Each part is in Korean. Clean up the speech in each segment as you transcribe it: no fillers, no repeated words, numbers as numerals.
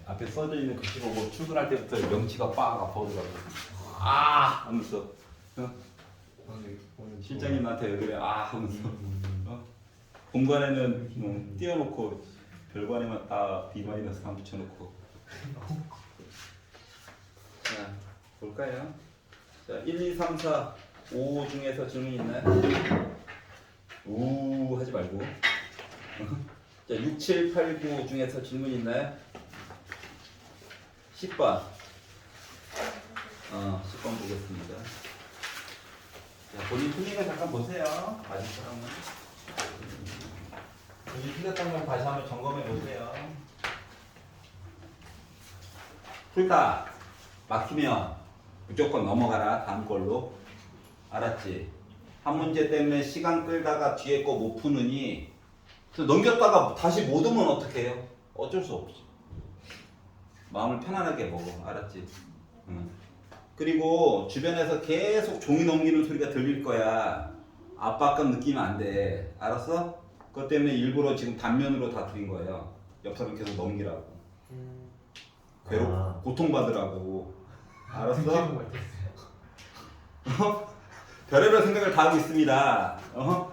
앞에 써져 있는 글씨 보고 출근할 때부터 명치가 빡 아파오더라고. 아 하면서 실장님한테 왜 그래 아 하면서 본관에는 띄워놓고 별관에만 다 B-3 붙여놓고. 자 볼까요? 자 1, 2, 3, 4, 5 중에서 질문 있나요? 우 하지 말고. 자 6, 7, 8, 9 중에서 질문 있나요? 10번 10번 보겠습니다. 자, 본인 틀린 거 잠깐 보세요. 아직 사람은 본인 틀렸던 걸 다시 한번 점검해 보세요. 풀다 막히면 무조건 넘어가라. 다음 걸로. 알았지? 한 문제 때문에 시간 끌다가 뒤에 거 못 푸느니 넘겼다가 다시 못 오면 어떡해요? 어쩔 수 없지. 마음을 편안하게 먹어. 알았지? 응. 그리고 주변에서 계속 종이 넘기는 소리가 들릴 거야. 압박감 느끼면 안 돼. 알았어? 그것 때문에 일부러 지금 단면으로 다 드린 거예요. 옆 사람 계속 넘기라고. 고통받으라고. 알았어? 별의별 생각을 다 하고 있습니다.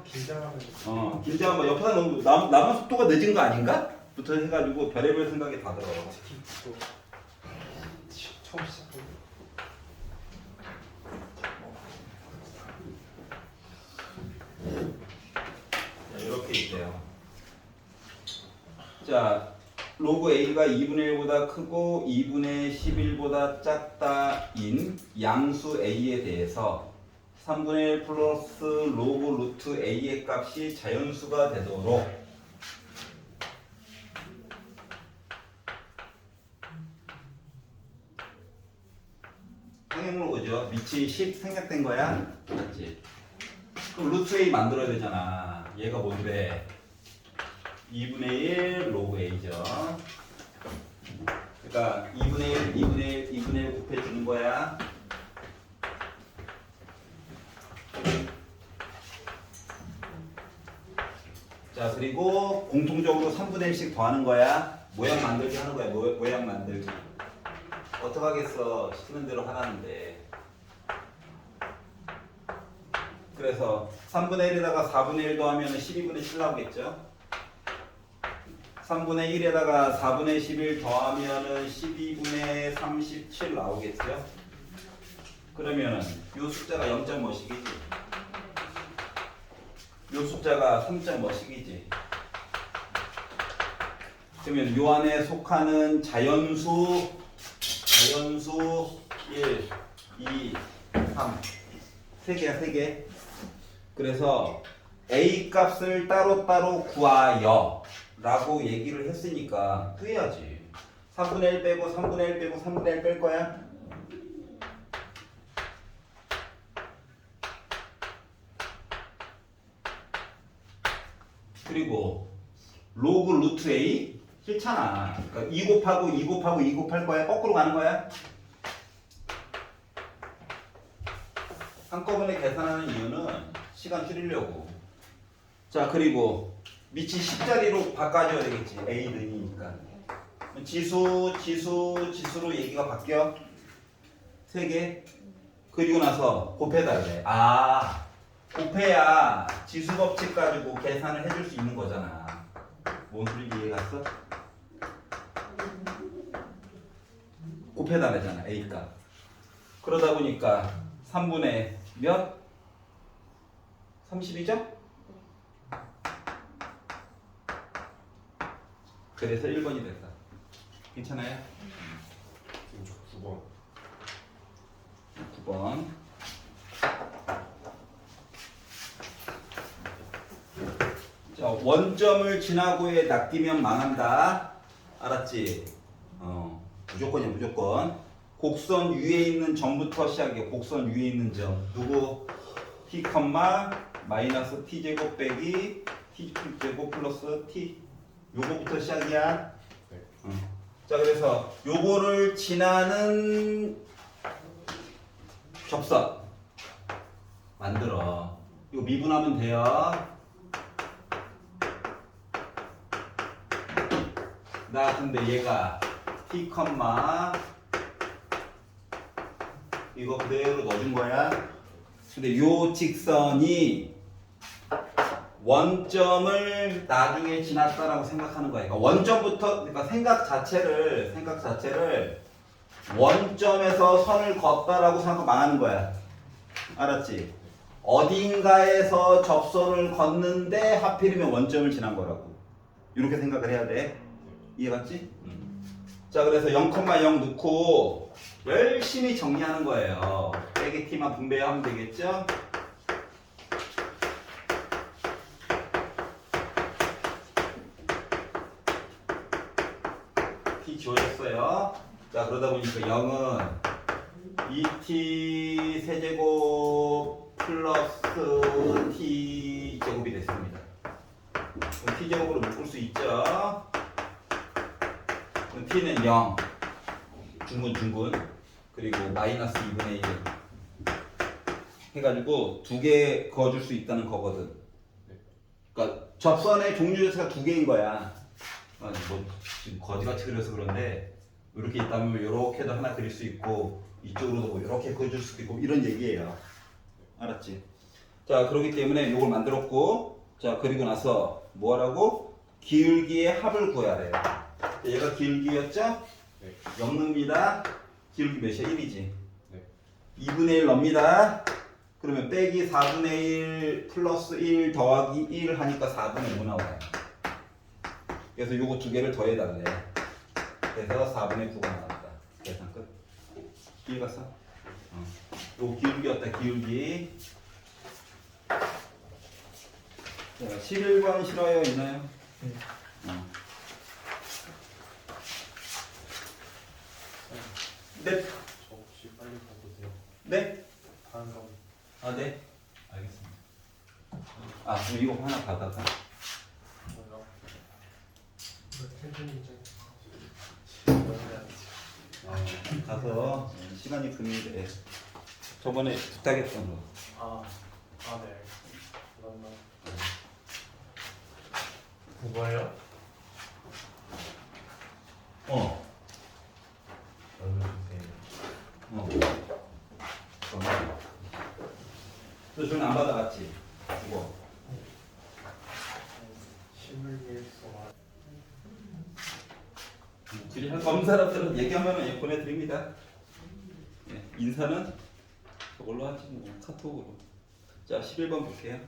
긴장하면 긴장하면 옆에 사람 너무 나만 속도가 늦은 거 아닌가? 부터 해가지고 별의별 생각이 다 들어. 특히 또 처음 시작하고 자, 이렇게 있대요. 자, 로그 A가 2분의 1보다 크고 2분의 11보다 작다인 양수 A에 대해서 3분의 1 플러스 로그 루트 A의 값이 자연수가 되도록 항행으로 오죠. 밑이 10 생략된 거야? 맞지? 그럼 루트 A 만들어야 되잖아. 얘가 뭔데? 2분의 1 로그 A죠. 그러니까 2분의 1, 2분의 1, 2분의 1 곱해주는 거야. 자, 그리고 공통적으로 3분의 1씩 더하는 거야. 모양 만들기 하는 거야. 모양 만들기. 어떡하겠어. 시키는 대로 하라는데. 그래서 3분의 1에다가 4분의 1 더하면 12분의 7 나오겠죠. 3분의 1에다가 4분의 11 더하면 12분의 37 나오겠죠. 그러면 요 숫자가 0. 뭐씩이지? 요 숫자가 3. 뭐씩이지? 그러면 요 안에 속하는 자연수 1, 2, 3 3개야 3개. 그래서 A 값을 따로따로 구하여 라고 얘기를 했으니까 구해야지. 3분의 1 빼고 3분의 1 빼고 3분의 1 뺄 거야. 그리고 로그 루트 A 싫잖아. 그러니까 2 곱하고 2 곱하고 2 곱할 거야. 거꾸로 가는 거야. 한꺼번에 계산하는 이유는 시간 줄이려고. 자, 그리고 밑이 10자리로 바꿔줘야 되겠지. A 등이니까. 지수로 얘기가 바뀌어. 3개. 그리고 나서 곱해달래. 아, 곱해야 지수 법칙 가지고 계산을 해줄 수 있는 거잖아. 뭔 소리인지 이해 갔어? 곱해달래잖아. A 값. 그러다 보니까 3분의 몇? 30이죠? 그래서 1번이 됐다. 괜찮아요? 지금 저 9번 9번. 자, 원점을 지나고에 낚이면 망한다. 알았지? 무조건이야, 무조건. 곡선 위에 있는 점부터 시작해. 곡선 위에 있는 점. 누구? t, 마이너스 t제곱 빼기 t제곱 플러스 t. 요거부터 시작이야. 네. 자, 그래서 요거를 지나는 접선 만들어. 이거 미분하면 돼요. 나 근데 얘가 t 컴마 이거 그대로 넣어준 거야. 근데 요 직선이 원점을 나중에 지났다라고 생각하는 거야. 그러니까 원점부터 그러니까 생각 자체를 원점에서 선을 걷다라고 생각하면 망하는 거야. 알았지? 어딘가에서 접선을 걷는데 하필이면 원점을 지난 거라고. 이렇게 생각을 해야 돼. 이해갔지? 자, 그래서 0,0 넣고 열심히 정리하는 거예요. 빼기 t만 분배하면 되겠죠? t 지워졌어요. 자, 그러다 보니까 0은 2t 세제곱 플러스 t 제곱이 됐습니다. 그럼 t 제곱으로 묶을 수 있죠? 그럼 t는 0 중분 그리고 마이너스 2분의 1 해가지고 두 개 그어줄 수 있다는 거거든. 그러니까 접선의 종류 자체가 두 개인 거야. 뭐 지금 거지같이 그려서 그런데 이렇게 있다면 이렇게도 하나 그릴 수 있고 이쪽으로도 뭐 이렇게 그려줄 수도 있고 이런 얘기예요. 알았지? 자, 그렇기 때문에 이걸 만들었고, 자, 그리고 나서 뭐 하라고? 기울기의 합을 구해야 돼요. 얘가 기울기였죠? 네. 0 넣습니다. 기울기 몇이야? 1이지. 네. 2분의 1 넣습니다. 그러면 빼기 4분의 1 플러스 1 더하기 1 하니까 4분의 5 나와요. 그래서 요거 두 개를 더해달래. 그래서 4분의 9가 나왔다. 계산 끝. 이해갔어? 요거 기울기였다. 기울기. 자, 11번 싫어요? 있나요? 네. 저 혹시 빨리 가도 돼요? 네? 다음 거. 아, 네. 알겠습니다. 아, 그럼 이거 하나 받아가. 뭐요? 가서 시간이 금인데 저번에 부탁했던 거. 네. 그러면 그거예요? 어. 넣어주세요. 너 저는 안 받아갔지? 이거. 힘을 위해서. 굳이 검은 사람들은 얘기하면 예, 보내드립니다. 예, 인사는 저걸로 하지 뭐 카톡으로. 자, 11번 볼게요.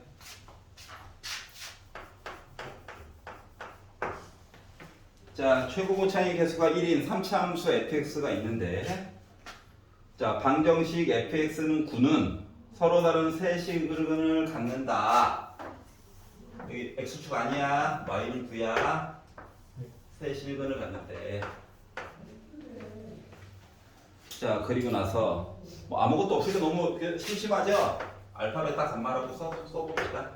자, 최고 차이 계수가 1인 3차함수 fx가 있는데, 자, 방정식 fx는 9는 서로 다른 세 실근을 갖는다. 여기 x축 아니야. y는 9야. 세 실근을 갖는데. 자, 그리고 나서 뭐 아무것도 없으니까 너무 심심하죠? 알파, 베타, 감마라고 써봅시다.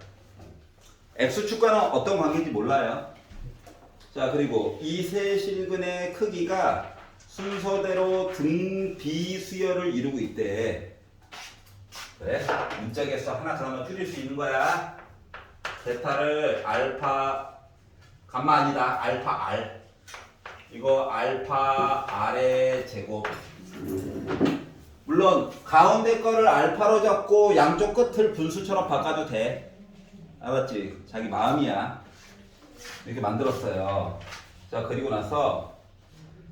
x축과는 어떤 관계인지 몰라요. 자, 그리고 이 세 실근의 크기가 순서대로 등 비수열을 이루고 있대. 그래? 문짝에서 하나 그러면 줄일 수 있는 거야. 베타를 알파, 감마 아니다. 알파 R. 이거 알파 R의 제곱. 물론 가운데 거를 알파로 잡고 양쪽 끝을 분수처럼 바꿔도 돼. 알았지? 자기 마음이야. 이렇게 만들었어요. 자, 그리고 나서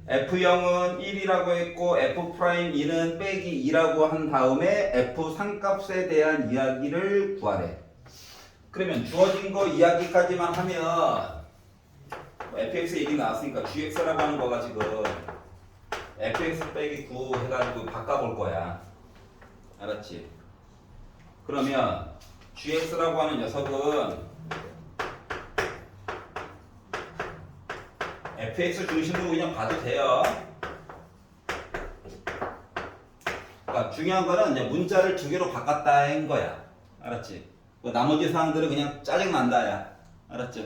F0은 1이라고 했고 F'2는 빼기 2라고 한 다음에 F 상값에 대한 이야기를 구하래. 그러면 주어진 거 이야기까지만 하면 fx 얘기 나왔으니까 gx라고 하는 거가 지금 fx 빼기 9 해가지고 바꿔볼 거야. 알았지? 그러면 gx라고 하는 녀석은 fx 중심으로 그냥 봐도 돼요. 그러니까 중요한 거는 이제 문자를 두 개로 바꿨다인 거야. 알았지? 그 나머지 사항들은 그냥 짜증난다야. 알았죠?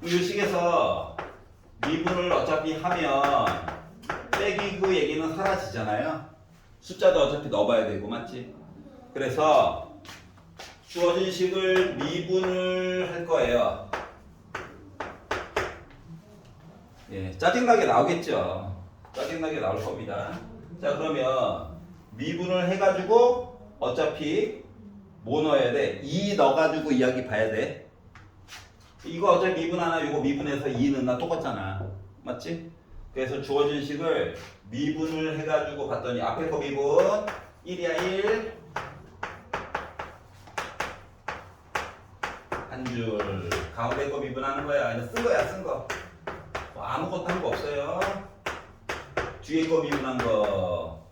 이 식에서 미분을 어차피 하면 빼기 후 얘기는 사라지잖아요. 숫자도 어차피 넣어봐야 되고, 맞지? 그래서 주어진 식을 미분을 할 거예요. 예, 짜증나게 나오겠죠. 짜증나게 나올 겁니다. 자, 그러면 미분을 해가지고 어차피 뭐 넣어야 돼? 2 넣어가지고 이야기 봐야 돼. 이거 어차피 미분 하나, 이거 미분해서 2 넣나 똑같잖아. 맞지? 그래서 주어진 식을 미분을 해가지고 봤더니 앞에 거 미분 1이야 1. 한 줄. 가운데 거 미분하는 거야. 그냥 쓴 거야, 쓴 거. 뭐 아무것도 한 거 없어요. 뒤에 거 미분한 거.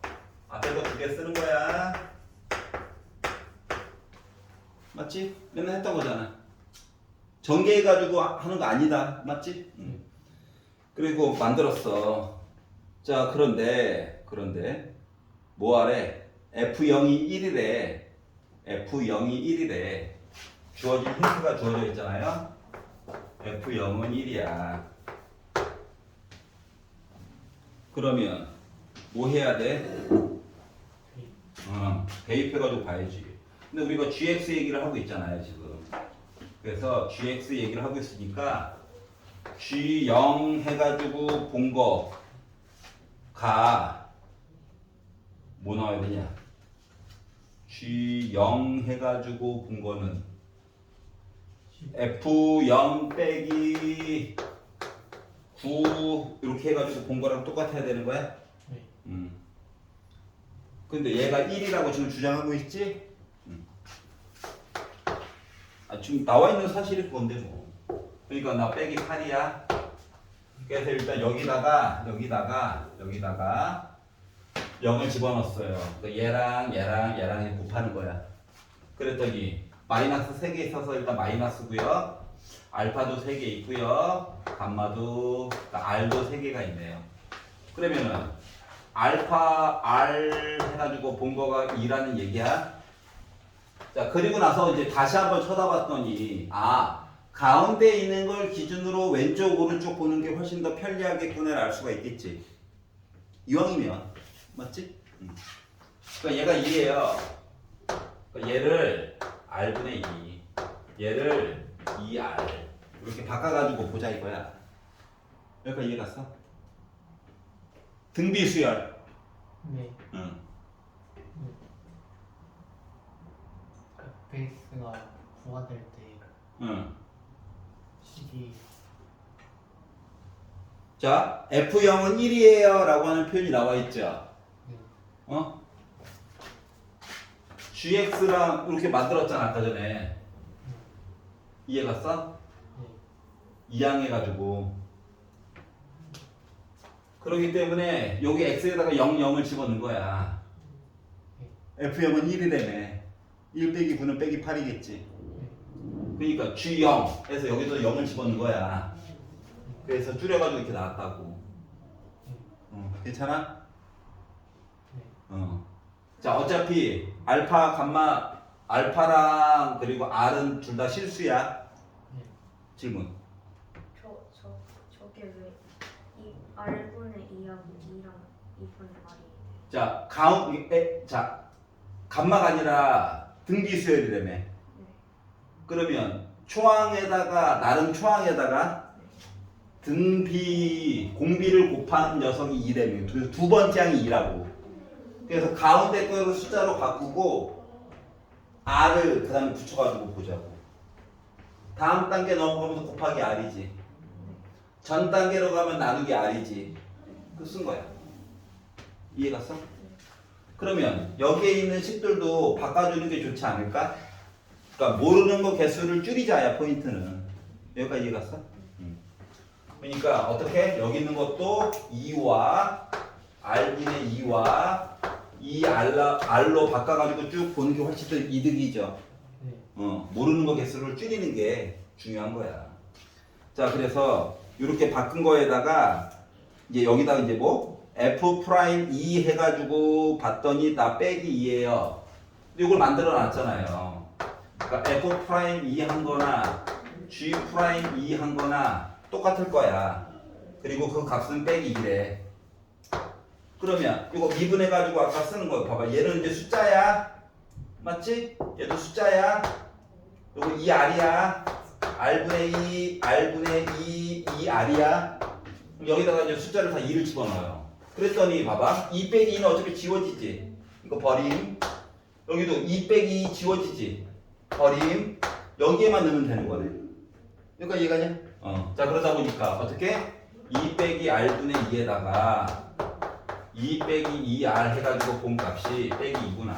앞에 거 2개 쓰는 거야. 맞지? 맨날 했던 거잖아. 전개해가지고 하는 거 아니다. 맞지? 응. 그리고 만들었어. 자, 그런데 뭐 하래? F0이 1이래. F0이 1이래. 주어진 힌트가 주어져 있잖아요. F0은 1이야. 그러면 뭐 해야 돼? 대입해가지고 봐야지. 근데 우리가 GX 얘기를 하고 있잖아요, 지금. 그래서 GX 얘기를 하고 있으니까 G0 해가지고 본 거가 뭐 나와야 되냐? G0 해가지고 본 거는 F0 빼기 9 이렇게 해가지고 본 거랑 똑같아야 되는 거야? 네. 근데 얘가 1이라고 지금 주장하고 있지? 지금 나와 있는 사실이 그건데 뭐. 그러니까 나 빼기 8이야. 그래서 일단 여기다가 0을 집어넣었어요. 그러니까 얘랑 곱하는 거야. 그랬더니 마이너스 3개 있어서 일단 마이너스고요. 알파도 3개 있고요. 감마도 그러니까 R도 3개가 있네요. 그러면은 알파 R 해가지고 본 거가 2라는 얘기야. 자, 그리고 나서 이제 다시 한번 쳐다봤더니 가운데 있는 걸 기준으로 왼쪽 오른쪽 보는 게 훨씬 더 편리하겠구나 알 수가 있겠지. 이왕이면 맞지? 그러니까 얘가 2예요. 그러니까 얘를 R분의 2, 얘를 2R 이렇게 바꿔가지고 보자 이거야. 여기까지 이해 갔어? 등비수열. 네. 응. 베이스가 9가 될 때 응. 식이 자, F0은 1이에요 라고 하는 표현이 나와 있죠. 네. GX랑 이렇게 만들었잖아 아까 전에. 이해 갔어? 네. 이항해가지고. 그렇기 때문에 여기 X에다가 0을 집어넣은 거야. F0은 1이라며. 1 빼기 9는 빼기 8이겠지. 그러니까 G0에서 여기서 0을 집어넣은 거야. 그래서 줄여가지고 이렇게 나왔다고. 괜찮아? 네. 자, 어차피 알파, 감마, 알파랑 그리고 R은 둘 다 실수야. 네. 질문. 저게 왜 이 R분의 2하고 2랑 2분의 R이 자, 감마가 아니라 등비수열이라며. 그러면 초항에다가 나름 초항에다가 공비를 곱하는 녀석이 2라며. 두 번째 항이 2라고. 그래서 가운데 거를 숫자로 바꾸고 R을 그 다음에 붙여가지고 보자고. 다음 단계 넘어가면서 곱하기 R이지. 전 단계로 가면 나누기 R이지. 그 쓴 거야. 이해 갔어? 그러면 여기에 있는 식들도 바꿔주는 게 좋지 않을까? 그러니까 모르는 거 개수를 줄이자야 포인트는. 여기까지 이해 갔어? 그러니까 어떻게? 여기 있는 것도 2와 R분의 2와 이 R로 바꿔가지고 쭉 보는 게 훨씬 더 이득이죠. 네. 모르는 거 개수를 줄이는 게 중요한 거야. 자, 그래서 이렇게 바꾼 거에다가 이제 여기다 이제 뭐 F 프라임 2 해가지고 봤더니 나 빼기 2예요. 이걸 만들어 놨잖아요. 그러니까 F 프라임 2 한 거나 G 프라임 2 한 거나 똑같을 거야. 그리고 그 값은 빼기 2래. 그러면 이거 미분해가지고 아까 쓰는 거 봐봐. 얘는 이제 숫자야. 맞지? 얘도 숫자야. 요거 2R이야. R분의 2, R분의 2, 2R이야. 여기다가 이제 숫자를 다 2를 집어넣어요. 그랬더니 봐봐. 2 빼기 2는 어차피 지워지지. 이거 버림. 여기도 2 빼기 2 지워지지. 버림. 여기에만 넣으면 되는 거네. 그러니까 이해가냐? 자, 그러다 보니까 어떻게? 2 빼기 r분의 2에다가 2 빼기 2r 해가지고 본 값이 빼기 2구나.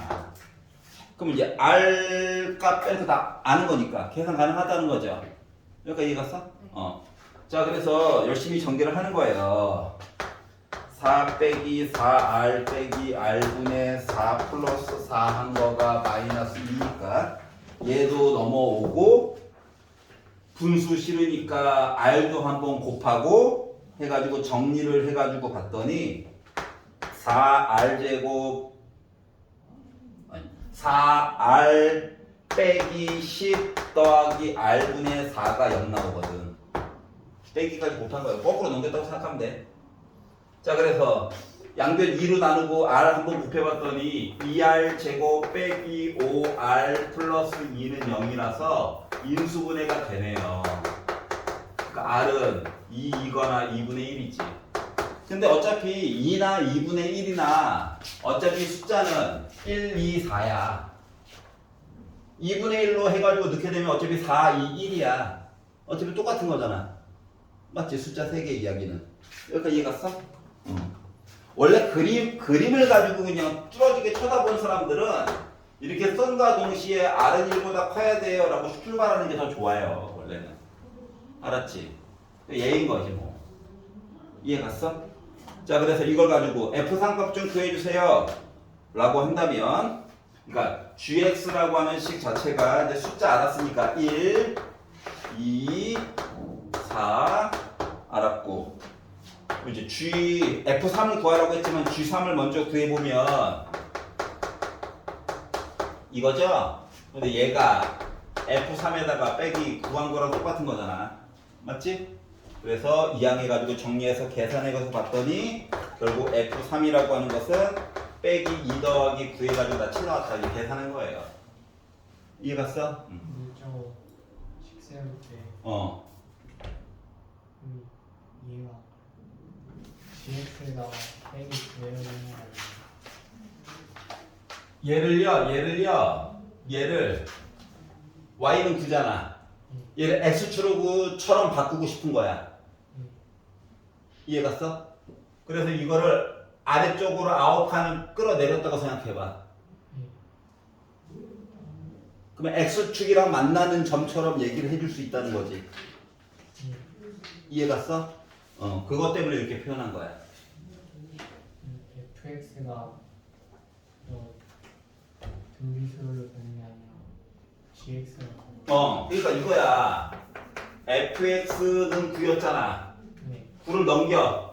그럼 이제 r 값 빼서 다 아는 거니까 계산 가능하다는 거죠. 여기까지 이해 갔어? 자, 그래서 열심히 전개를 하는 거예요. 4 빼기 4r 빼기 r분의 4 플러스 4 한 거가 마이너스 2니까 얘도 넘어오고 분수 싫으니까 r도 한번 곱하고 해가지고 정리를 해가지고 봤더니 4r제곱 4r 빼기 10 더하기 r분의 4가 0 나오거든. 빼기까지 곱한 거예요. 거꾸로 넘겼다고 생각하면 돼. 자, 그래서 양변 2로 나누고 r 한번 곱해봤더니 2r 제곱 빼기 5r 플러스 2는 0이라서 인수분해가 되네요. 그러니까 r은 2이거나 2분의 1이지. 근데 어차피 2나 2분의 1이나 어차피 숫자는 1, 2, 4야. 2분의 1로 해가지고 넣게 되면 어차피 4, 2, 1이야. 어차피 똑같은 거잖아. 맞지? 숫자 3개 이야기는. 여기까지 이해 갔어? 원래 그림을 가지고 그냥 뚫어지게 쳐다본 사람들은 이렇게 썬과 동시에 R은 1보다 커야 돼요 라고 출발하는 게 더 좋아요. 원래는. 알았지? 예인 거지 뭐. 이해 갔어? 자, 그래서 이걸 가지고 F3값 좀 구해주세요 라고 한다면, 그러니까 gx라고 하는 식 자체가 이제 숫자 알았으니까 1, 2, 4 알았고, 이제 F3을 구하라고 했지만 G3을 먼저 구해보면 이거죠? 근데 얘가 F3에다가 빼기 구한 거랑 똑같은 거잖아. 맞지? 그래서 이항해가지고 정리해서 계산해서 봤더니 결국 F3이라고 하는 것은 빼기 2 더하기 9 해가지고 다 칠러왔다. 이렇게 계산한 거예요. 이해 갔어? 저거 식 세울 때 얘가 gx에다가 빼기 9해야 되는 거 아니에요? 얘를 y는 9잖아. 얘를 x축으로처럼 바꾸고 싶은 거야. 이해 갔어? 그래서 이거를 아래쪽으로 아홉칸을 끌어내렸다고 생각해봐. 그러면 x축이랑 만나는 점처럼 얘기를 해줄 수 있다는 거지. 이해 갔어? 그것 때문에 이렇게 표현한 거야. fx가 등비수열로 되는 게 아니라 gx가 그러니까 이거야. fx는 9였잖아. 네. 9를 넘겨.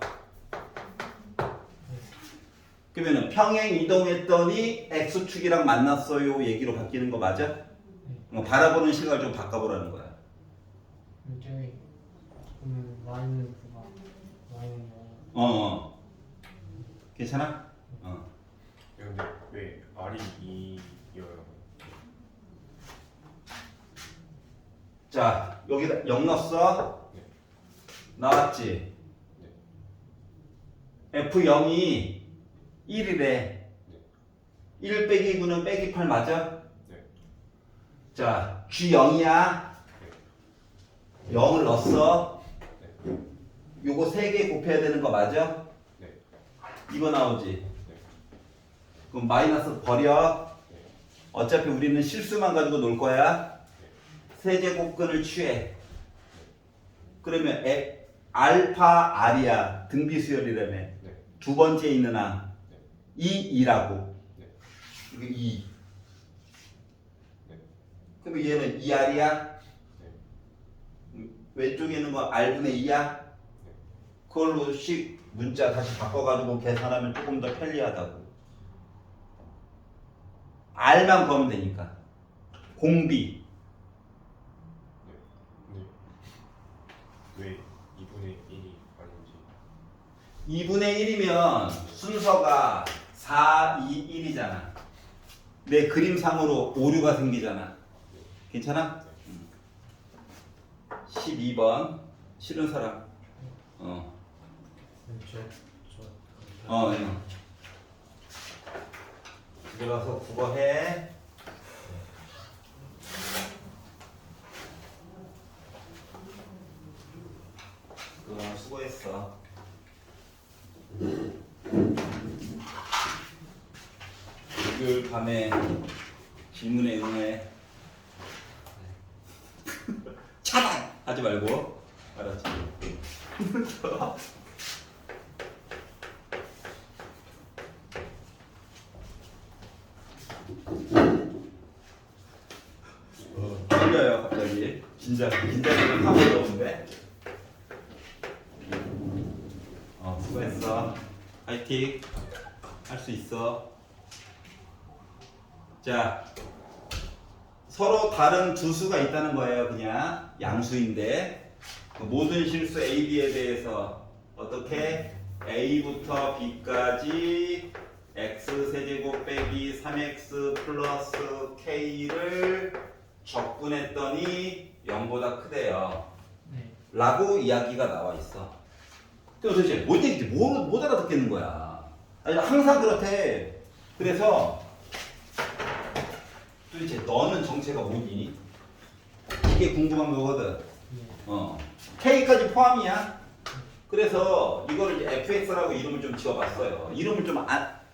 그러면은 평행 이동했더니 x축이랑 만났어요 얘기로 바뀌는 거 맞아? 바라보는 시각을 좀 바꿔보라는 거야. 저기 y는 9가 y는 0 괜찮아? 근데 왜 R이 2여요? 자, 여기다 0 넣었어. 네. 나왔지? F0이 1이래. 1 빼기 9는 빼기 8 맞아? 네. 자, G0이야. 0을 넣었어. 요거 3개 곱해야 되는 거 맞아? 네. 이거 나오지? 그럼 마이너스 버려. 어차피 우리는 실수만 가지고 놀 거야. 세제곱근을 취해. 그러면 알파 R이야. 등비수열이라며. 두 번째 있는 항. 2라고. 이거 2. 그러면 얘는 2R이야. 왼쪽에 있는 거 R분의 2야. 그걸로 식 문자 다시 바꿔가지고 계산하면 조금 더 편리하다고. R만 보면 되니까. 공비. 왜 2분의 1이 아닌지. 2분의 1이면 순서가 4, 2, 1이잖아. 내 그림상으로 오류가 생기잖아. 괜찮아? 12번 싫은 사람. 저 응. 집에 가서 국어 해. 수고했어. 일요일 밤에 질문에 응해. 차단! 하지 말고. 알았지? 떨려요 갑자기. 긴장이 확 올라오는데. 수고했어. 화이팅. 할 수 있어. 자, 서로 다른 두 수가 있다는 거예요. 그냥 양수인데 그 모든 실수 A, B에 대해서 어떻게 A부터 B까지 x 세제곱 빼기 3x 플러스 k를 적분했더니 0보다 크대요. 네. 라고 이야기가 나와 있어. 그럼 도대체 뭔 얘기인지 못 알아듣겠는 거야. 아니, 항상 그렇대. 그래서 도대체 너는 정체가 뭐니? 이게 궁금한 거거든. 네. K까지 포함이야. 그래서 이거를 이제 fx라고 이름을 좀 지어봤어요.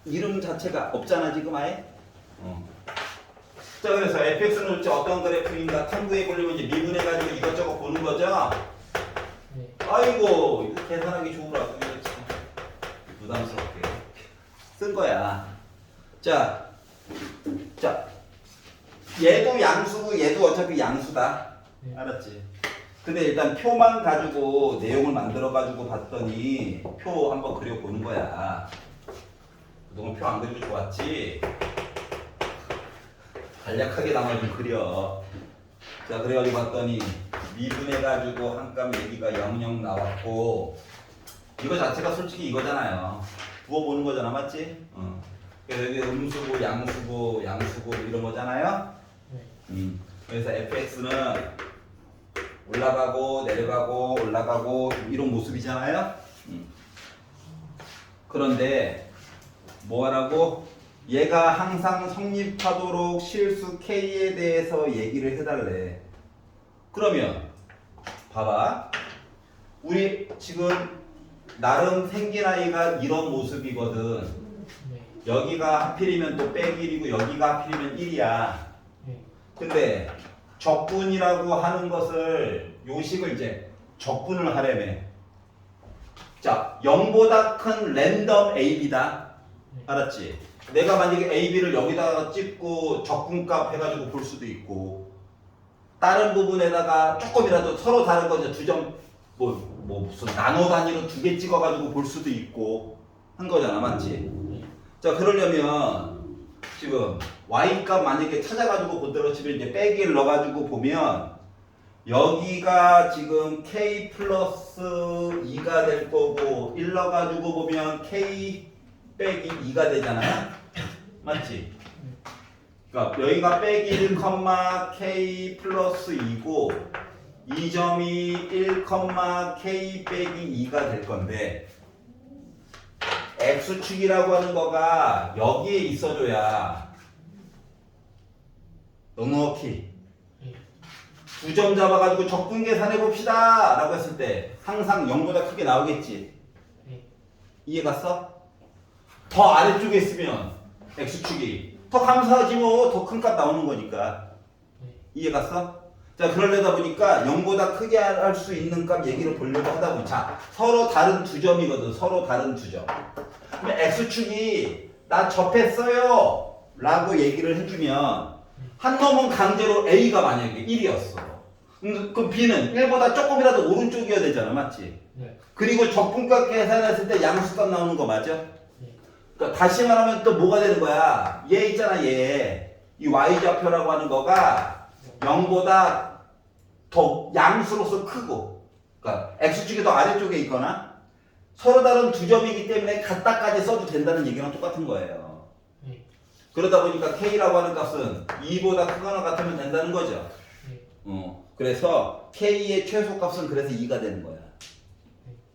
이름 자체가 없잖아 지금 아예. 자, 그래서 fx는 이제 어떤 그래프인가 탐구해 보려면 이제 미분해가지고 이것저것 보는 거죠. 네. 아이고 이거 계산하기 좋으라고 이거 참 부담스럽게 쓴 거야. 자, 얘도 양수고 얘도 어차피 양수다. 네. 알았지? 근데 일단 표만 가지고 내용을 만들어 가지고 봤더니 표 한번 그려 보는 거야. 그동안 표 안 그리고 좋았지? 간략하게나마 좀 그려. 자, 그래가지고 봤더니 미분해가지고 한 값 얘기가 00 나왔고 이거 자체가 솔직히 이거잖아요. 부어보는 거잖아, 맞지? 그래서 여기 음수고 양수고 이런 거잖아요. 네. 그래서 fx는 올라가고 내려가고 올라가고 이런 모습이잖아요. 그런데 뭐 하라고? 얘가 항상 성립하도록 실수 k에 대해서 얘기를 해달래. 그러면 봐봐. 우리 지금 나름 생긴 아이가 이런 모습이거든. 네. 여기가 하필이면 또 빼기 1이고 여기가 하필이면 1이야. 네. 근데 적분이라고 하는 것을 요식을 이제 적분을 하려면 자 0보다 큰 랜덤 AB다. 알았지? 내가 만약에 AB를 여기다가 찍고 적분값 해가지고 볼 수도 있고 다른 부분에다가 조금이라도 서로 다른 거죠. 두 점 무슨 나노 단위로 두 개 찍어가지고 볼 수도 있고 한 거잖아, 맞지? 자, 그러려면 지금 y값 만약에 찾아가지고 본대로 치면 이제 빼기를 넣어가지고 보면 여기가 지금 k 플러스 2가 될 거고 1 넣어가지고 보면 k 빼기 2가 되잖아요, 맞지? 그러니까 여기가 빼기 1, k 플러스 2고 이 점이 1, k 빼기 2가 될 건데 x축이라고 하는 거가 여기에 있어줘야 넉넉히 두 점 잡아가지고 적분 계산해 봅시다 라고 했을 때 항상 0보다 크게 나오겠지. 네. 이해 갔어? 더 아래쪽에 있으면 x축이 더 감사하지 뭐. 더 큰 값 나오는 거니까. 네. 이해 갔어? 자, 그러려다 보니까 0보다 크게 할 수 있는 값 얘기를 보려고 하다 보니 자, 서로 다른 두 점이거든. 서로 다른 두 점. 그러면 x축이 나 접했어요 라고 얘기를 해주면 한 놈은 강제로 a가 만약에 1이었어. 그럼 b는 1보다 조금이라도 오른쪽이어야 되잖아, 맞지? 네. 그리고 적분값 계산했을 때 양수값 나오는 거 맞아? 네. 그러니까 다시 말하면 또 뭐가 되는 거야? 얘 있잖아, 얘. 이 y좌표라고 하는 거가 0보다 더 양수로서 크고, 그러니까 x축이 더 아래쪽에 있거나 서로 다른 두 점이기 때문에 같다까지 써도 된다는 얘기랑 똑같은 거예요. 네. 그러다 보니까 k라고 하는 값은 2보다 크거나 같으면 된다는 거죠. 네. 그래서 k의 최소값은 그래서 2가 되는 거야.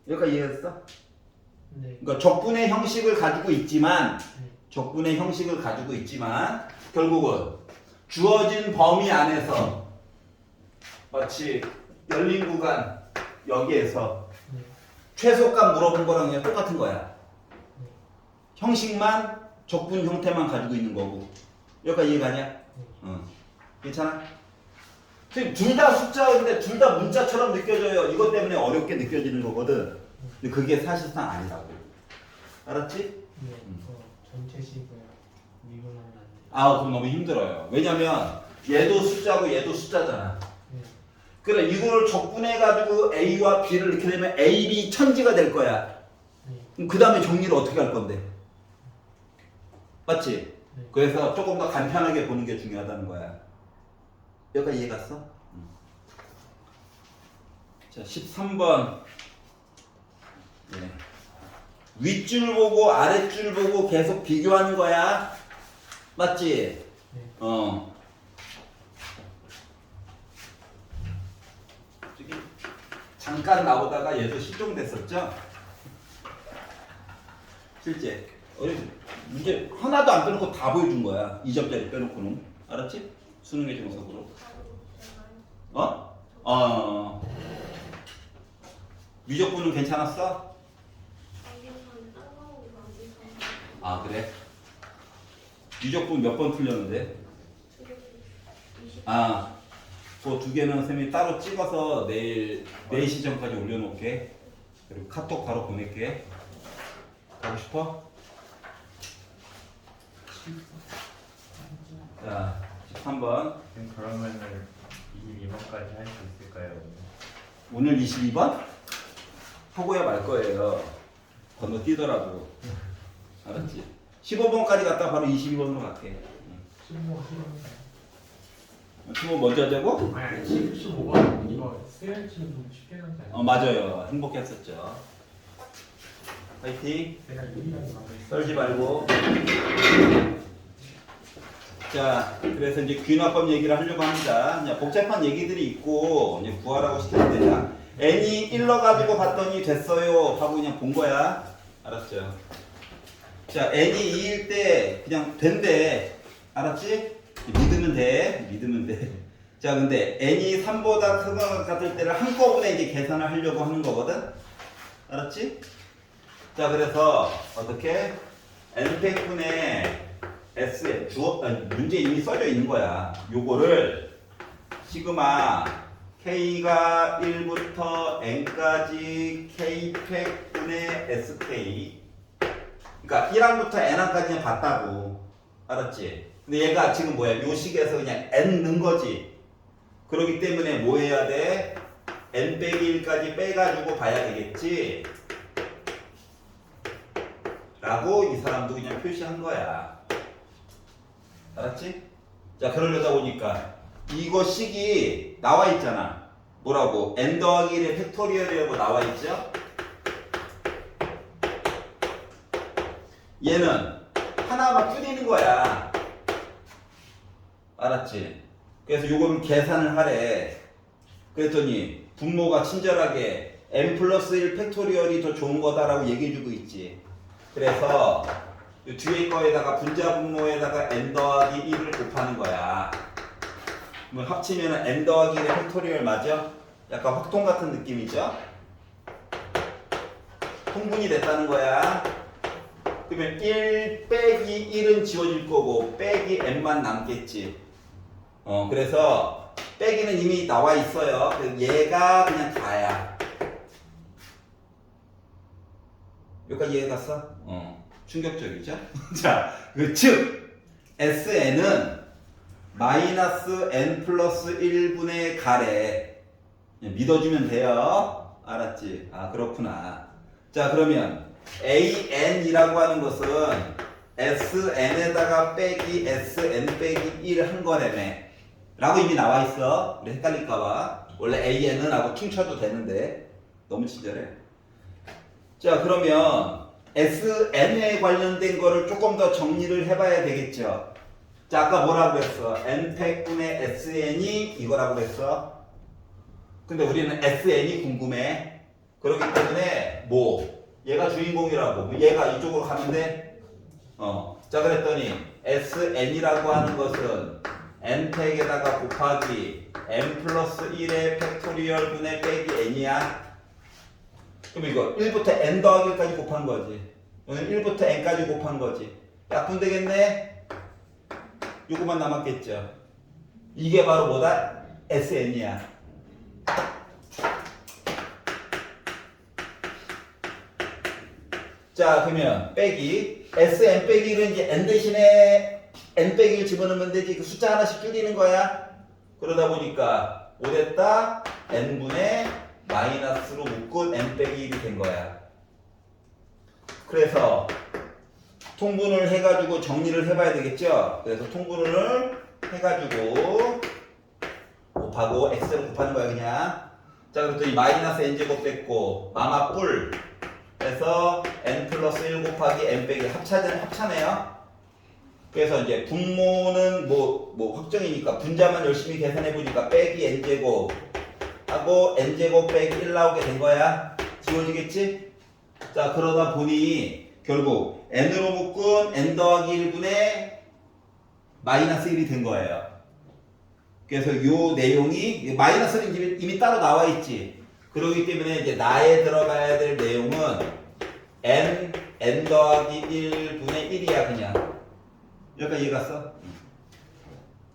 여기까지 이해했어? 네. 그러니까 적분의 형식을 가지고 있지만 네. 적분의 형식을 가지고 있지만 결국은 주어진 범위 안에서 마치 열린 구간 여기에서 네. 최소값 물어본 거랑 그냥 똑같은 거야. 네. 형식만 적분 형태만 가지고 있는 거고. 여기까지 이해가냐? 네. 괜찮아? 둘 다 숫자인데 둘 다 문자처럼 느껴져요. 이것 때문에 어렵게 느껴지는 거거든. 근데 그게 사실상 아니라고. 알았지? 네. 전체식을 미분하면 안 돼요. 아, 그럼 너무 힘들어요. 왜냐면 얘도 숫자고 얘도 숫자잖아. 네. 그래, 이걸 적분해가지고 A와 B를 넣게 되면 A, B 천지가 될 거야. 네. 그럼 그 다음에 정리를 어떻게 할 건데? 맞지? 네. 그래서 조금 더 간편하게 보는 게 중요하다는 거야. 여기까지 이해 갔어? 자, 13번. 네. 윗줄 보고 아랫줄 보고 계속 비교하는 거야. 맞지? 네. 저기 잠깐 나오다가 얘도 실종됐었죠? 실제 문제 하나도 안 빼놓고 다 보여준 거야. 2점짜리 빼놓고는. 알았지? 수능의 정석으로. 미적분은 괜찮았어? 아, 그래? 미적분 몇 번 틀렸는데? 아, 그 두 개는 선생님이 따로 찍어서 내일 4시 전까지 올려놓을게. 그리고 카톡 바로 보낼게. 가고 싶어? 자, 13번. 그러면은 22번까지 할 수 있을까요? 오늘 22번? 하고야 말 거예요. 건너뛰더라도. 알았지? 15번까지 갔다 바로 22번으로 갈게. 15 먼저 하자고? 아니 15번 이거 쓰여지는 좀 쉽게 나지 않아요? 맞아요. 행복했었죠. 파이팅. 내가 유리하게 만들었어. 떨지 말고. 자, 그래서 이제 귀납법 얘기를 하려고 합니다. 이제 복잡한 얘기들이 있고 이제 구하라고 시켰는데 자, n이 1러 가지고 봤더니 됐어요 하고 그냥 본 거야. 알았죠? 자, n이 2일 때 그냥 된대. 알았지? 믿으면 돼. 믿으면 돼. 자, 근데 n이 3보다 큰 것 같을 때를 한꺼번에 이제 계산을 하려고 하는 거거든. 알았지? 자, 그래서 어떻게 n팩분의 S에 문제 이미 써져 있는 거야. 요거를 시그마 K가 1부터 N까지 K팩분의 SK. 그러니까 1항부터 N항까지는 봤다고. 알았지? 근데 얘가 지금 뭐야? 요 식에서 그냥 N 넣은 거지. 그렇기 때문에 뭐 해야 돼? N 빼기 1까지 빼가지고 봐야 되겠지? 라고 이 사람도 그냥 표시한 거야. 알았지? 자, 그러려다 보니까 이거 식이 나와 있잖아. 뭐라고? n 더하기 1의 팩토리얼이라고 나와 있죠? 얘는 하나만 줄이는 거야. 알았지? 그래서 요거를 계산을 하래. 그랬더니 분모가 친절하게 n 플러스 1 팩토리얼이 더 좋은 거다라고 얘기해주고 있지. 그래서 이 뒤에 거에다가 분자 분모에다가 n 더하기 1을 곱하는 거야. 그럼 합치면 n 더하기 1의 팩토리얼 맞아? 약간 확통 같은 느낌이죠? 통분이 됐다는 거야. 그러면 1 빼기 1은 지워질 거고 빼기 n만 남겠지. 그래서 빼기는 이미 나와 있어요. 그래서 얘가 그냥 다야. 여기까지 이해 갔어? 충격적이죠? 자, 즉 SN은 마이너스 n 플러스 1분의 가래. 믿어주면 돼요. 알았지? 아, 그렇구나. 자, 그러면 AN이라고 하는 것은 SN에다가 빼기 SN 빼기 1 한 거라며 라고 이미 나와 있어. 우리 헷갈릴까봐. 원래 AN은 하고 퉁쳐도 되는데 너무 친절해. 자, 그러면 SN에 관련된 거를 조금 더 정리를 해봐야 되겠죠. 자, 아까 뭐라고 그랬어? n팩분의 SN이 이거라고 그랬어. 근데 우리는 SN이 궁금해. 그렇기 때문에 뭐 얘가 주인공이라고. 얘가 이쪽으로 가면 돼. 자 그랬더니 SN이라고 하는 것은 n팩에다가 곱하기 n 플러스 1의 팩토리얼 분의 빼기 n이야. 그럼 이거 1부터 n 더하기 1까지 곱한 거지. 여기는 1부터 n까지 곱한 거지. 약분 되겠네? 요거만 남았겠죠. 이게 바로 뭐다? SN이야. 자 그러면 빼기 SN 빼기 1은 이제 n 대신에 n 빼기를 집어넣으면 되지. 그 숫자 하나씩 줄이는 거야. 그러다 보니까 5 됐다 n분의 마이너스로 묶은 n 빼기 1이 된 거야. 그래서 통분을 해가지고 정리를 해봐야 되겠죠. 그래서 통분을 해가지고 곱하고 x제곱 곱하는 거야 그냥. 자 그랬더니 마이너스 n제곱 됐고 마마 뿔 그래서 n 플러스 1 곱하기 n 빼기 합차네요. 그래서 이제 분모는 뭐 확정이니까 분자만 열심히 계산해 보니까 빼기 n제곱 하고 n제곱 빼기 1 나오게 된 거야. 지워지겠지? 자 그러다 보니 결국 n으로 묶은 n 더하기 1분의 마이너스 1이 된 거예요. 그래서 요 내용이 마이너스는 이미 따로 나와 있지. 그렇기 때문에 이제 나에 들어가야 될 내용은 n 더하기 1분의 1이야 그냥. 여기까지 이해갔어?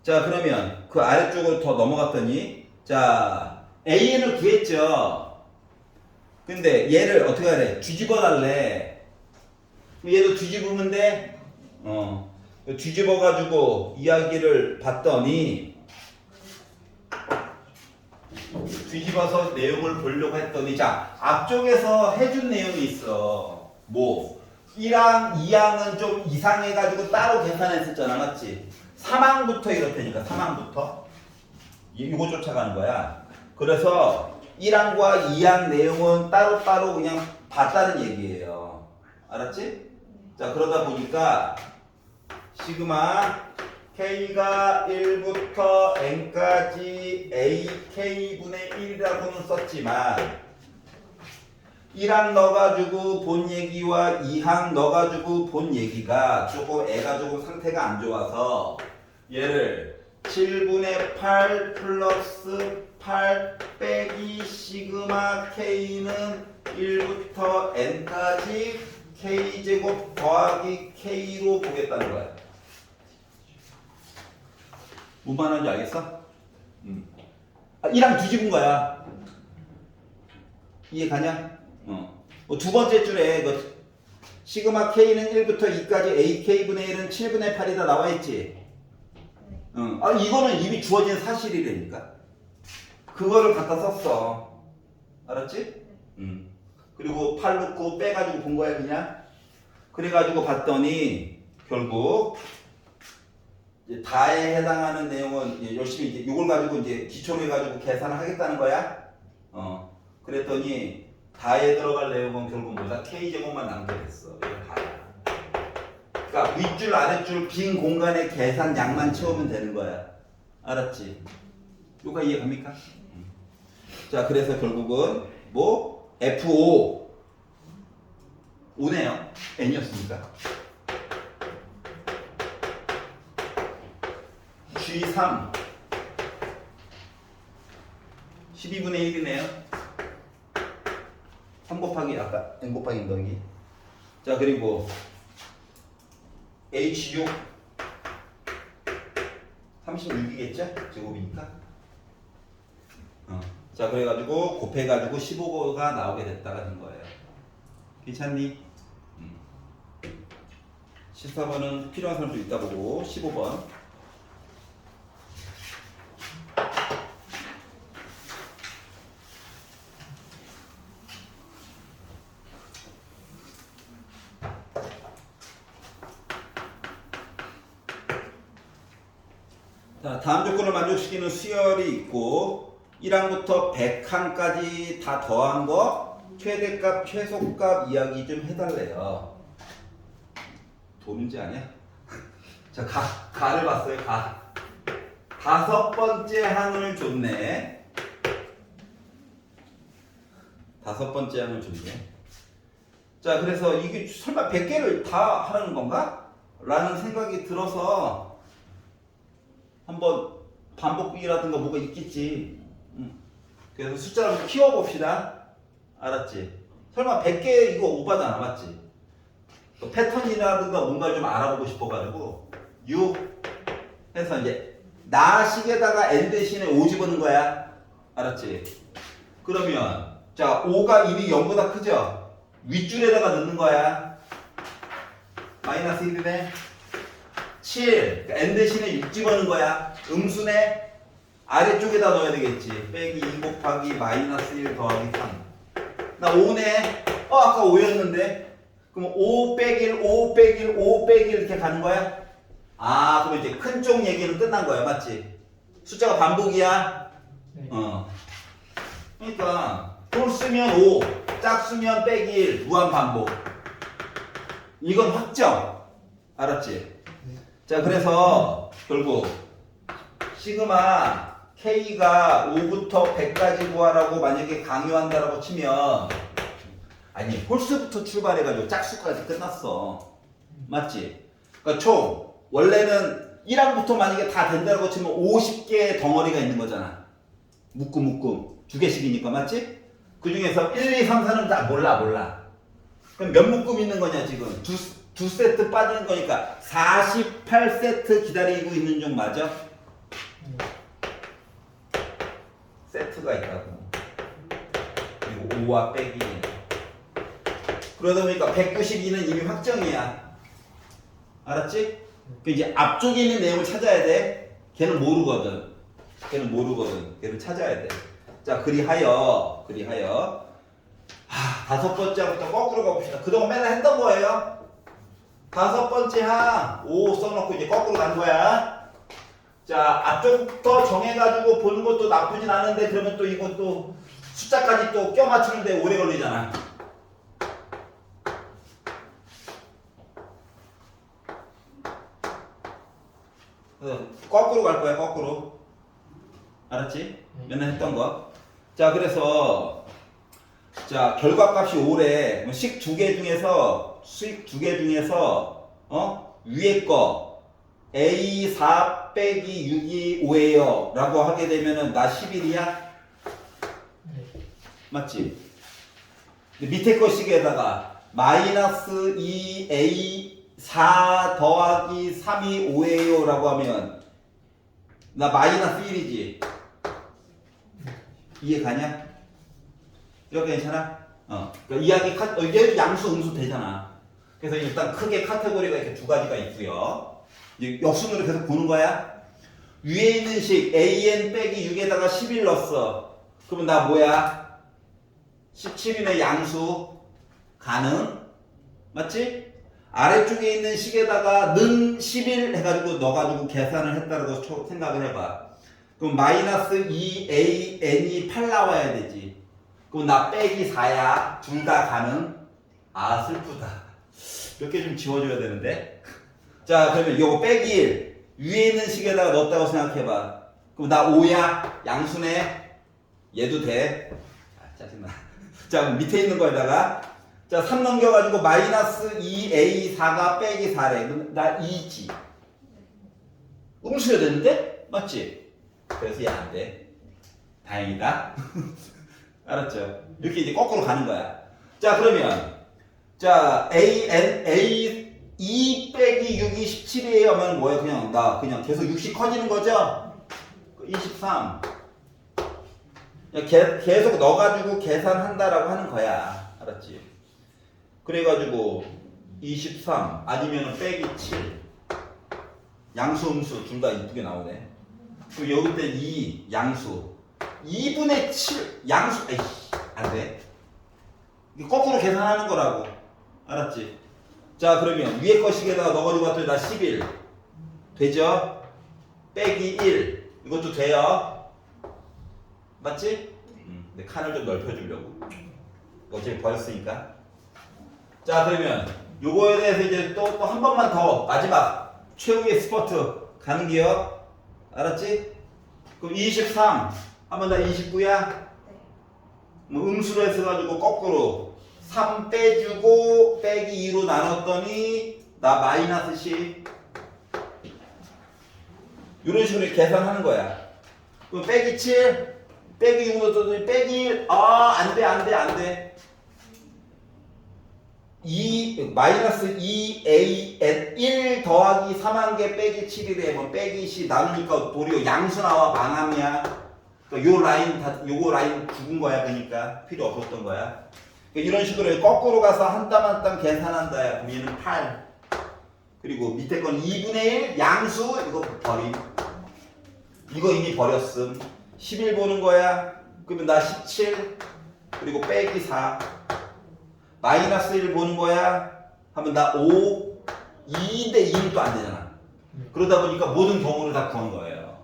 자 그러면 그 아래쪽으로 더 넘어갔더니 자 an을 구했죠. 근데 얘를 어떻게 해야 돼? 뒤집어 달래. 얘도 뒤집으면 돼? 뒤집어 가지고 이야기를 봤더니 뒤집어서 내용을 보려고 했더니 자 앞쪽에서 해준 내용이 있어. 뭐 1항, 2항은 좀 이상해가지고 따로 계산했었잖아 맞지? 3항부터 이렇다니까 3항부터 이거 쫓아가는 거야. 그래서 1항과 2항 내용은 따로따로 그냥 봤다는 얘기예요. 알았지? 자 그러다 보니까 시그마 K가 1부터 N까지 AK분의 1이라고는 썼지만 1항 넣어가지고 본 얘기와 2항 넣어가지고 본 얘기가 조금 애가 조금 상태가 안 좋아서 얘를 7분의 8 플러스 8 빼기 시그마 K는 1부터 N까지 K제곱 더하기 K로 보겠다는 거야. 뭔 말하는지 알겠어? 1항 뒤집은 거야. 이해 가냐? 두 번째 줄에 그 시그마 K는 1부터 2까지 AK분의 1은 7분의 8이다 나와 있지? 이거는 이미 주어진 사실이라니까. 그거를 갖다 썼어. 알았지? 그리고 8 넣고 빼가지고 본 거야 그냥. 그래가지고 봤더니 결국 이제 다에 해당하는 내용은 이제 열심히 이제 이걸 가지고 이제 기초로 해가지고 계산을 하겠다는 거야. 그랬더니 다에 들어갈 내용은 결국 뭐다? K제곱만 남게 됐어. 이거 다야. 그러니까 윗줄 아랫줄 빈 공간에 계산 양만 채우면 되는 거야. 알았지? 요가 이해 갑니까? 자 그래서 결국은 뭐 F5 5네요. N이었습니까? G3 12분의 1이네요. 3 곱하기 아까 N 곱하기 N 더하기. 자 그리고 H6 36이겠죠? 제곱이니까. 자 그래가지고 곱해가지고 15가 나오게 됐다가 된 거예요. 괜찮니? 14번은 필요한 사람도 있다 보고 15번. 자, 다음 조건을 만족시키는 수열이 있고 1항부터 100항까지 다 더한 거 최대값, 최소값 이야기 좀 해달래요. 도문제 아니야? 자, 가를 봤어요. 다섯 번째 항을 줬네. 다섯 번째 항을 줬네. 자, 그래서 이게 설마 100개를 다 하라는 건가? 라는 생각이 들어서 한번 반복이라든가 뭐가 있겠지. 그래서 숫자를 한번 키워봅시다. 알았지? 설마 100개 이거 오바잖아, 맞지? 또 패턴이라든가 뭔가를 좀 알아보고 싶어가지고 6 해서 이제 나식에다가 n 대신에 5 집어넣은 거야. 알았지? 그러면 자 5가 이미 0보다 크죠? 윗줄에다가 넣는 거야. 마이너스 1이네. 7 그러니까 n 대신에 6 집어넣은 거야. 음수네. 아래쪽에다 넣어야 되겠지. 빼기 2 곱하기 마이너스 1 더하기 3. 나 5네. 아까 5였는데. 그럼 5 빼기 1, 5 빼기 1, 5 빼기 1 이렇게 가는 거야? 아, 그럼 이제 큰 쪽 얘기는 끝난 거야. 맞지? 숫자가 반복이야? 네. 그러니까 홀 쓰면 5, 짝 쓰면 빼기 1, 무한 반복. 이건 확정. 알았지? 네. 자, 그래서 결국 시그마 K가 5부터 100까지 구하라고 만약에 강요한다라고 치면 아니 홀수부터 출발해가지고 짝수까지 끝났어. 맞지? 그러니까 총 원래는 1항부터 만약에 다 된다고 치면 50개의 덩어리가 있는 거잖아. 묶음 두 개씩이니까 맞지? 그 중에서 1, 2, 3, 4는 다 몰라. 그럼 몇 묶음 있는 거냐 지금? 두 세트 빠지는 거니까 48세트 기다리고 있는 중 맞아? 세트가 있다고. 그리고 5와 빼기. 그러다 보니까 192는 이미 확정이야. 알았지? 그 이제 앞쪽에 있는 내용을 찾아야 돼. 걔는 모르거든. 걔는 찾아야 돼. 자, 그리하여. 다섯 번째부터 거꾸로 가봅시다. 그동안 맨날 했던 거예요. 다섯 번째 항 5 써놓고 이제 거꾸로 가는 거야. 자, 앞쪽부터 정해가지고 보는 것도 나쁘진 않은데 그러면 또 이것도 숫자까지 또 껴 맞추는데 오래 걸리잖아. 거꾸로 갈 거야, 거꾸로. 알았지? 맨날 했던 거. 자, 그래서 자, 결과값이 5래. 식 두 개 중에서 위에 거 A4 빼기 6이 5예요 라고 하게 되면은 나 11이야? 네. 맞지? 근데 밑에 거 식에다가 마이너스 2A4 더하기 3이 5예요 라고 하면 나 마이너스 1이지? 이해 가냐? 이거 괜찮아? 그러니까 이야기 얘도 양수 음수 되잖아. 그래서 일단 크게 카테고리가 이렇게 두 가지가 있고요. 이제 역순으로 계속 보는 거야. 위에 있는 식 an 빼기 6에다가 11 넣었어. 그러면 나 뭐야? 17이네. 양수 가능? 맞지? 아래쪽에 있는 식에다가 는 11 해가지고 넣어가지고 계산을 했다고 생각을 해봐. 그럼 마이너스 2an이 8 나와야 되지. 그럼 나 빼기 4야. 둘 다 가능? 아, 슬프다. 몇 개 좀 지워줘야 되는데. 자, 그러면 요거 빼기 1 위에 있는 식에다가 넣었다고 생각해봐. 그럼 나 5야. 양수네. 얘도 돼. 아, 짜증나. 자, 밑에 있는 거에다가 자, 3 넘겨가지고 마이너스 2a4가 빼기 4래. 그럼 나 2지. 음수여야 되는데? 맞지? 그래서 얘 안 돼. 다행이다. 알았죠? 이렇게 이제 거꾸로 가는 거야. 자, 그러면 자, A 2 빼기 6이 17이에요 하면 뭐야? 그냥 계속 60 커지는 거죠? 23. 계속 넣어가지고 계산한다라고 하는 거야. 알았지? 그래가지고 23 아니면 빼기 7. 양수 음수 둘 다 이쁘게 나오네. 그리고 여기 때 2 양수 2분의 7 양수. 에이씨, 안 돼. 이게 거꾸로 계산하는 거라고. 알았지? 자, 그러면 위에 거식에다가 넣어가지고 봤더니 나 11 되죠? 빼기 1 이것도 돼요. 맞지? 근데 칸을 좀 넓혀주려고. 어차피 버렸으니까. 자, 그러면 요거에 대해서 이제 또 한 번만 더 마지막 최후의 스포트 가는 게요. 알았지? 그럼 23 하면 나 29야? 뭐 음수로 해서 가지고 거꾸로 3 빼주고 빼기 2로 나눴더니 나 마이너스 10. 이런 식으로 계산하는 거야. 그럼 빼기 7, 빼기 6로 떴더니 빼기 1. 안 돼. 2, -2a at 1 더하기 3한 개 빼기 7이래. 뭐 빼기 10 나누니까 도리어 양수 나와 망함이야. 그러니까 요거 라인 죽은 거야. 그러니까 필요 없었던 거야. 그러니까 이런 식으로 거꾸로 가서 한 땀 한 땀 계산한다. 그럼 얘는 8. 그리고 밑에 건 2분의 1 양수 이거 버림. 이거 이미 버렸음. 11 보는 거야. 그러면 나 17 그리고 빼기 4 마이너스 1 보는 거야. 하면 나 5 2인데 2는 또 안 되잖아. 그러다 보니까 모든 경우를 다 구한 거예요.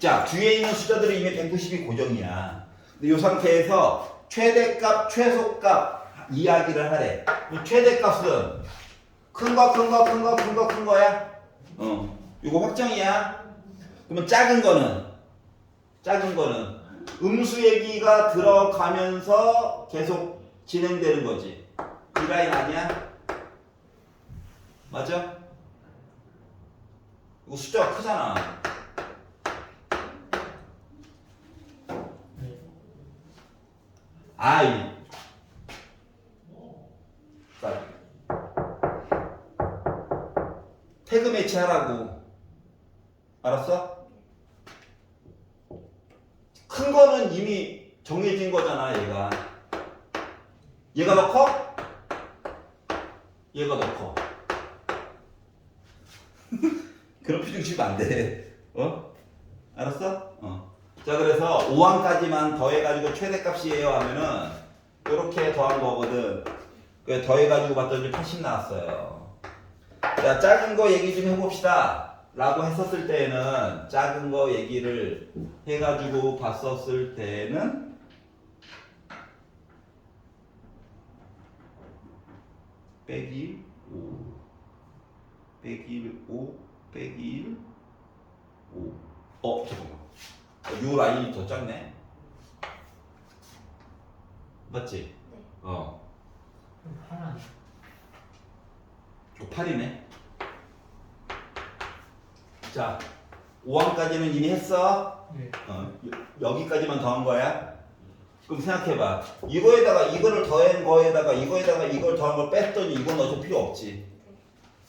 자, 뒤에 있는 숫자들이 이미 190이 고정이야. 근데 이 상태에서 최대값, 최소값 이야기를 하래. 이 최대값은 큰 거야. 이거 확정이야. 그러면 작은 거는 음수 얘기가 들어가면서 계속 진행되는 거지. 이 라인 아니야? 맞아? 이거 숫자가 크잖아. 네. 아이. 태그 매치 하라고. 알았어? 큰 거는 이미 정해진 거잖아, 얘가. 얘가 더 커? 얘가 더 커. 그런 표정 지으면 안 돼. 알았어? 자, 그래서 5항까지만 더해가지고 최대값이에요 하면은 이렇게 더한 거거든. 그래 더해가지고 봤더니 80 나왔어요. 자, 작은 거 얘기 좀 해봅시다. 라고 했었을 때는 작은 거 얘기를 해가지고 봤었을 때는 빼기 5 빼기 1 5 빼기 1 5 잠깐만 요 라인이 더 작네. 맞지? 네. 좀 파란. 요 8이네. 자, 5항까지는 이미 했어. 네. 여기까지만 더한 거야. 그럼 생각해봐. 이거를 더한 거에다가 이걸 더한 걸 뺐더니 이건 어차피 필요 없지.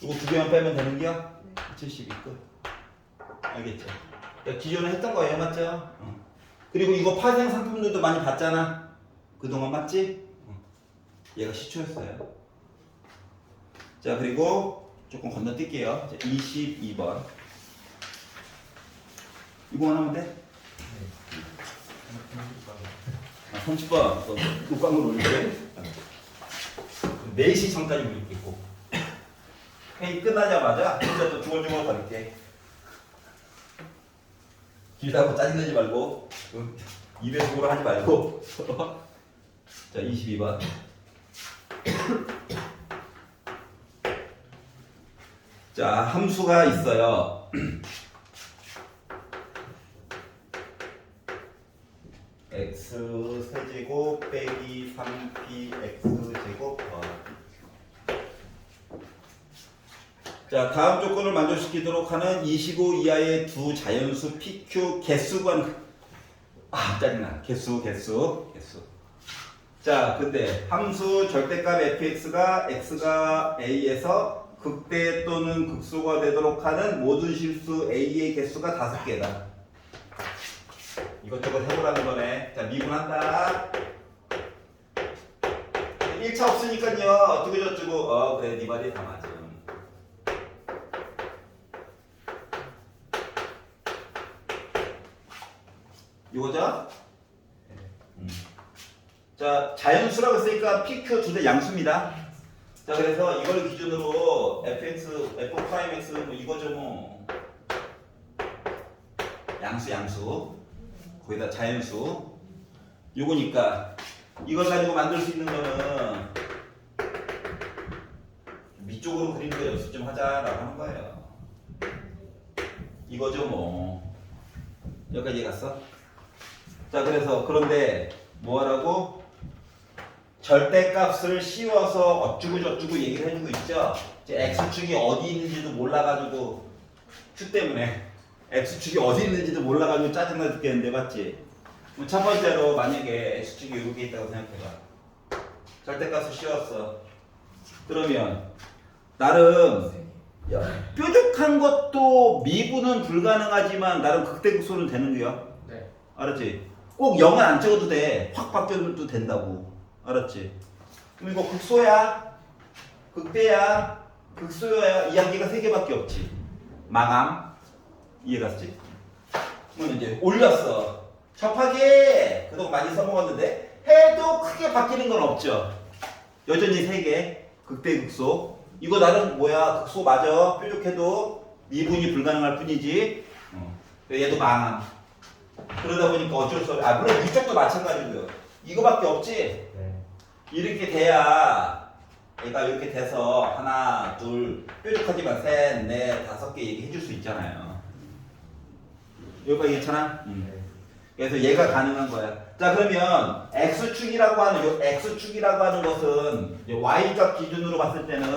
이거 두 개만 빼면 되는 거야? 72 끝. 알겠죠? 그러니까 기존에 했던 거예요, 맞죠? 그리고 이거 파생 상품들도 많이 봤잖아. 그동안 맞지? 얘가 시초였어요. 자, 그리고 조금 건너뛸게요. 22번. 이거만 하면 돼? 30번 녹방을 올릴게. 4시 전까지 올릴게. 꼭. 회의 끝나자마자 진짜 또 중얼중얼 거릴게. 길다고 짜증내지 말고 2배속으로 하지 말고. 자, 22번. 자, 함수가 있어요. x 세제곱 빼기 3px 제곱 자, 다음 조건을 만족시키도록 하는 25 이하의 두 자연수 pq 개수관. 짜증나. 개수. 자, 근데 함수 절대값 fx가 x가 a에서 극대 또는 극소가 되도록 하는 모든 실수 a의 개수가 5개다. 이것저것 해보라는 거네. 자, 미분한다. 1차 없으니까요. 어떻게 저쩌고. 그래, 네 말이 다 맞음. 이거죠? 자, 자연수라고 했으니까 PQ 두 대 양수입니다. 자, 그래서 이걸 기준으로 fx, f'x 뭐 이거죠 뭐. 양수. 거기다 자연수. 요거니까 이걸 가지고 만들 수 있는 거는 밑쪽으로 그리는 거 연습 좀 하자라고 하는 거예요. 이거죠 뭐. 여기까지 갔어? 자, 그래서 그런데 뭐 하라고? 절대값을 씌워서 어쩌고 저쩌고 얘기를 해주고 있죠. 이제 x축이 어디 있는지도 몰라가지고 q 때문에 x축이 어디 있는지도 몰라가지고 짜증나 죽겠는데 맞지? 그럼 첫 번째로 만약에 x축이 이렇게 있다고 생각해봐. 절대값을 씌웠어. 그러면 나름 뾰족한 것도 미분은 불가능하지만 나름 극대극소는 되는 거야. 네. 알았지? 꼭 0은 안 찍어도 돼. 확 바뀌어도 된다고. 알았지? 그럼 이거 극소야? 극대야? 극소야? 이야기가 3개밖에 없지. 마감. 이해갔지? 그러면 이제 올렸어. 접하기! 그동안 많이 써먹었는데 해도 크게 바뀌는 건 없죠. 여전히 3개. 극대극소. 이거 나름 뭐야? 극소 맞아. 뾰족해도 미분이 불가능할 뿐이지. 얘도 망함. 그러다 보니까 어쩔 수 없어. 물론 이쪽도 마찬가지고요. 이거밖에 없지. 네. 이렇게 돼야 얘가 이렇게 돼서 하나, 둘, 뾰족하지만 셋, 넷, 5개 얘기해 줄 수 있잖아요. 여기까지 괜찮아? 네. 그래서 얘가 가능한 거야. 자, 그러면 x축이라고 하는 요 x축이라고 하는 것은 y값 기준으로 봤을 때는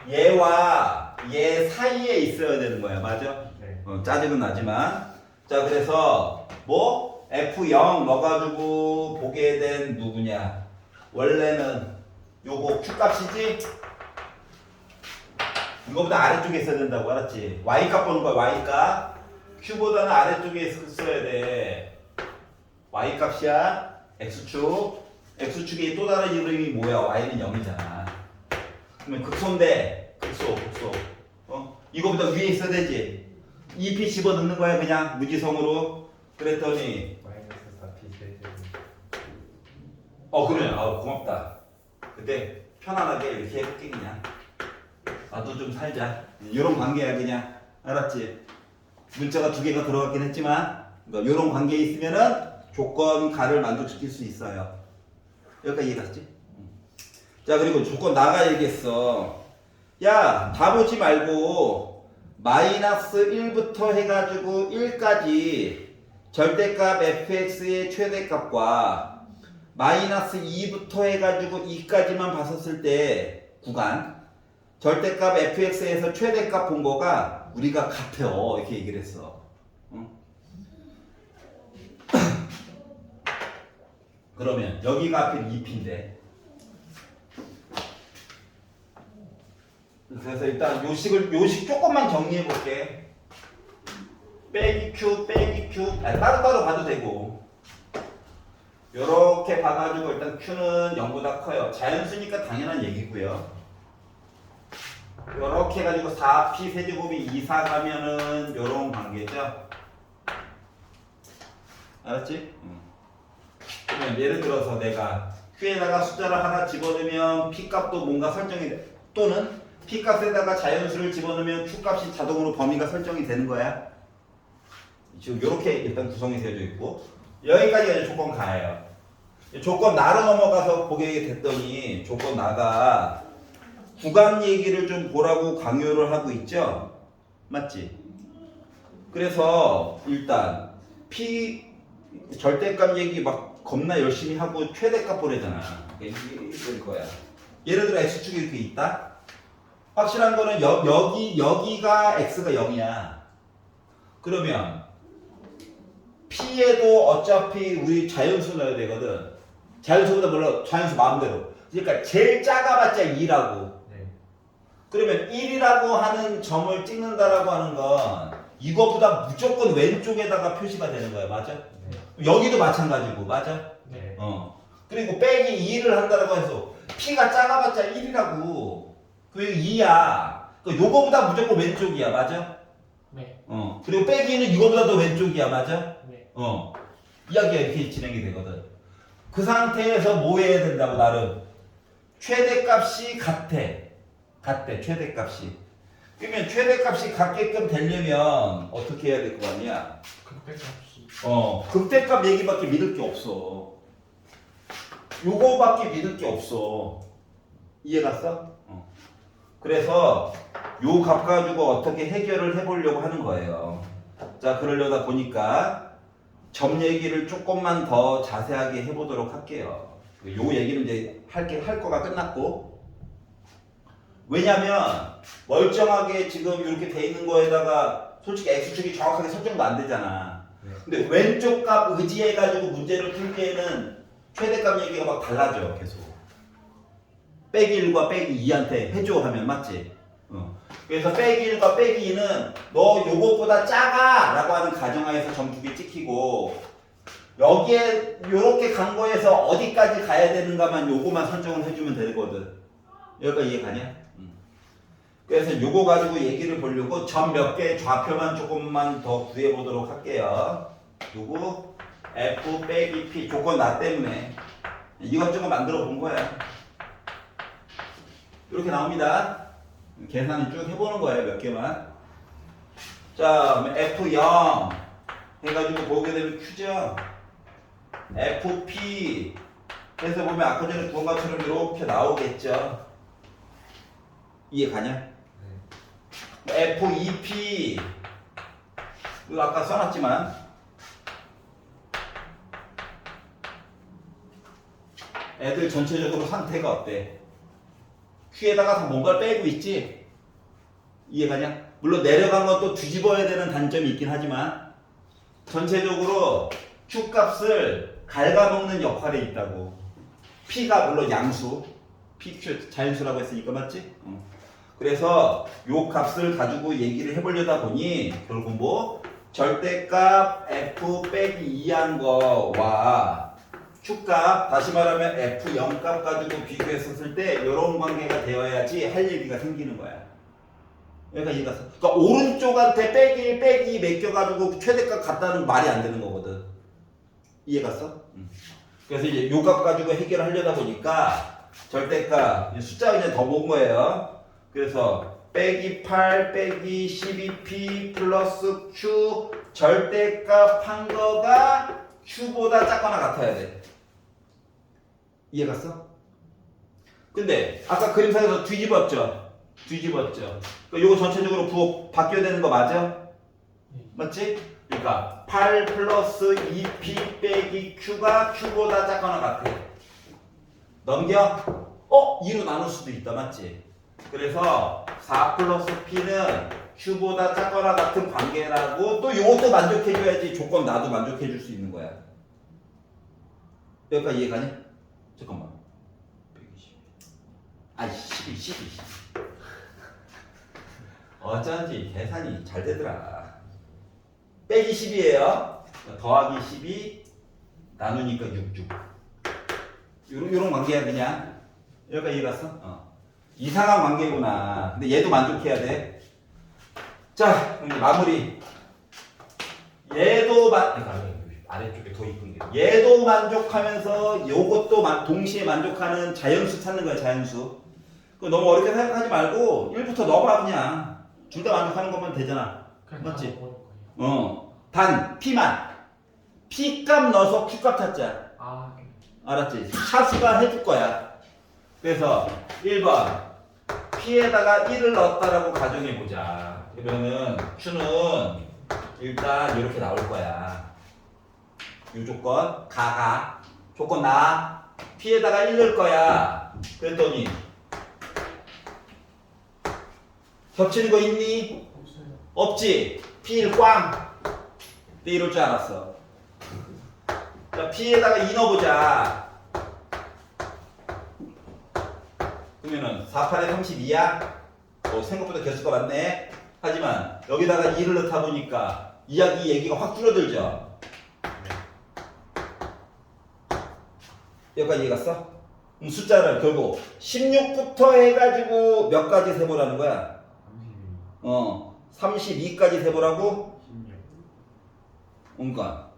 얘와 얘 사이에 있어야 되는 거야. 맞아? 네. 짜증은 나지만. 자, 그래서 뭐 f0 넣어가지고 보게 된 누구냐? 원래는 요거 q값이지? 이거보다 아래쪽에 있어야 된다고 알았지? y값 보는 거야. y값. q보다는 아래쪽에 있어야 돼. y값이야. x축. x축의 또 다른 이름이 뭐야? y는 0이잖아. 그러면 극소인데 극소. 이거보다 위에 있어야 되지. 2p 집어넣는 거야 그냥 무지성으로. 그랬더니 마이너스 4p 제곱. 그래. 고맙다. 근데 편안하게 이렇게 해볼게 그냥. 나도 좀 살자. 이런 관계야 그냥. 알았지? 문자가 2개가 들어갔긴 했지만 이런 관계에 있으면은 조건 가를 만족시킬 수 있어요. 여기까지 이해갔지? 자, 그리고 조건 나가 얘기했어. 야, 다 보지 말고 마이너스 1부터 해가지고 1까지 절대값 fx의 최대값과 마이너스 2부터 해가지고 2까지만 봤었을 때 구간 절대값 fx에서 최대값 본 거가 우리가 같아요. 이렇게 얘기를 했어. 그러면 여기가 앞에 2p인데 그래서 일단 요식 조금만 정리해 볼게. 빼기 q 빼기 q 따로따로 봐도 되고 요렇게 봐가지고 일단 q는 0보다 커요. 자연수니까 당연한 얘기고요. 요렇게 해가지고 4p 세제곱이 2, 4 가면은 요런 관계죠. 알았지? 그러면 예를 들어서 내가 q에다가 숫자를 하나 집어넣으면 p 값도 뭔가 설정이 돼. 또는 p 값에다가 자연수를 집어넣으면 q 값이 자동으로 범위가 설정이 되는 거야. 지금 이렇게 일단 구성이 되어져 있고 여기까지가 이제 조건 가예요. 조건 나로 넘어가서 보게 됐더니 조건 나가 구간 얘기를 좀 보라고 강요를 하고 있죠. 맞지? 그래서 일단 p 절대값 얘기 막 겁나 열심히 하고 최대값 보내잖아. 이게 거야. 예를 들어 x축이 이렇게 있다. 확실한 거는 여기가 x가 0이야. 그러면 p에도 어차피 우리 자연수 넣어야 되거든. 자연수보다 몰라. 자연수 마음대로. 그러니까 제일 작아봤자 2라고. 네. 그러면 1이라고 하는 점을 찍는다라고 하는 건 이거보다 무조건 왼쪽에다가 표시가 되는 거야. 맞아? 네. 여기도 마찬가지고. 맞아? 네. 그리고 빼기 2를 한다라고 해서 p가 작아봤자 1이라고. 그게 2야. 요거보다 무조건 왼쪽이야. 맞아? 네. 그리고 빼기는 이거보다 더 왼쪽이야. 맞아? 네. 이야기가 이렇게 진행이 되거든. 그 상태에서 뭐 해야 된다고 나름 최대값이 같대 최대값이. 그러면 최대값이 같게끔 되려면 어떻게 해야 될 거 아니야? 극대값이 극대값 얘기밖에 믿을 게 없어. 요거밖에 믿을 게 없어. 이해갔어? 그래서 요 값 가지고 어떻게 해결을 해보려고 하는 거예요. 자, 그러려다 보니까 점 얘기를 조금만 더 자세하게 해보도록 할게요. 요 얘기는 이제 할 거가 끝났고. 왜냐면 멀쩡하게 지금 이렇게 돼 있는 거에다가 솔직히 x축이 정확하게 설정도 안 되잖아. 네. 근데 왼쪽 값 의지해가지고 문제를 풀기에는 최대값 얘기가 막 달라져 계속. 빼기 1과 빼기 2한테 해줘 하면 맞지? 그래서 빼기 1과 빼기 2는 너 요것보다 작아 라고 하는 가정하에서 점 2개 찍히고 여기에 요렇게 간 거에서 어디까지 가야 되는가만 요거만 선정을 해주면 되거든. 여기가 이해가냐? 그래서 요거 가지고 얘기를 보려고 점 몇 개 좌표만 조금만 더 구해보도록 할게요. 요거 F 빼기 P 조건 나 때문에 이것저것 만들어 본 거야. 이렇게 나옵니다. 계산을 쭉 해보는 거예요. 몇 개만. 자, F0 해가지고 보게 되면 Q죠. FP 해서 보면 아까 전에 구한 것처럼 이렇게 나오겠죠. 이해 가냐? F2P 이거 아까 써놨지만 애들 전체적으로 상태가 어때? Q에다가 다 뭔가를 빼고 있지? 이해가냐? 물론 내려간 것도 뒤집어야 되는 단점이 있긴 하지만 전체적으로 Q 값을 갉아먹는 역할에 있다고. P가 물론 양수, PQ 자연수라고 했으니까 맞지? 그래서 요 값을 가지고 얘기를 해보려다 보니 결국 뭐 절대값 F 빼기 2한 거와 Q값 다시 말하면 F0 값 가지고 비교했었을 때 이런 관계가 되어야지 할 얘기가 생기는 거야. 그러니까 이해가 갔어. 그러니까 오른쪽한테 빼기 1 빼기 2 맡겨가지고 최대값 같다는 말이 안 되는 거거든. 이해 갔어? 그래서 이제 요 값 가지고 해결하려다 보니까 절대값 숫자 그냥 더 본 거예요. 그래서 빼기 8 빼기 12p 플러스 q 절대값 한 거가 q보다 작거나 같아야 돼. 이해 갔어? 근데 아까 그림상에서 뒤집었죠? 뒤집었죠? 요거 전체적으로 부호 바뀌어야 되는 거 맞아? 맞지? 그러니까 8 플러스 2p 빼기 q가 q보다 작거나 같아. 넘겨? 2로 나눌 수도 있다. 맞지? 그래서 4 플러스 p는 q보다 작거나 같은 관계라고 또 이것도 만족해줘야지 조건 나도 만족해줄 수 있는 거야. 여기까지 이해가냐? 잠깐만. 120. 아이 12. 어쩐지 계산이 잘 되더라. 빼기 10이에요. 더하기 12 나누니까 6. 요런 관계야 그냥. 여기까지 이해갔어? 이상한 관계구나. 근데 얘도 만족해야 돼. 자, 그럼 마무리. 얘도 아래쪽에 더 이쁜 게. 얘도 만족하면서 요것도 동시에 만족하는 자연수 찾는 거야, 자연수. 그거 너무 어렵게 생각하지 말고 1부터 넣어봐 그냥. 둘 다 만족하는 것만 되잖아. 맞지? 단 P만. P 값 넣어서 Q 값 찾자. 알았지? 차수가 해줄 거야. 그래서 1번 P에다가 1을 넣었다라고 가정해보자. 그러면은 Q는 일단 이렇게 나올 거야. 이 조건 가 조건 나 P에다가 1 넣을 거야. 그랬더니 겹치는 거 있니? 없어요. 없지? P1 꽝. 내 이럴 줄 알았어. 자, P에다가 2 넣어보자. 그러면은 48에 32야? 생각보다 개수가 많네. 하지만 여기다가 2를 넣다 보니까 이야기 얘기가 확 줄어들죠. 여기까지 이해갔어? 그럼 숫자를 결국 16부터 해가지고 몇 가지 세보라는 거야? 32까지 세보라고? 16. 그러니까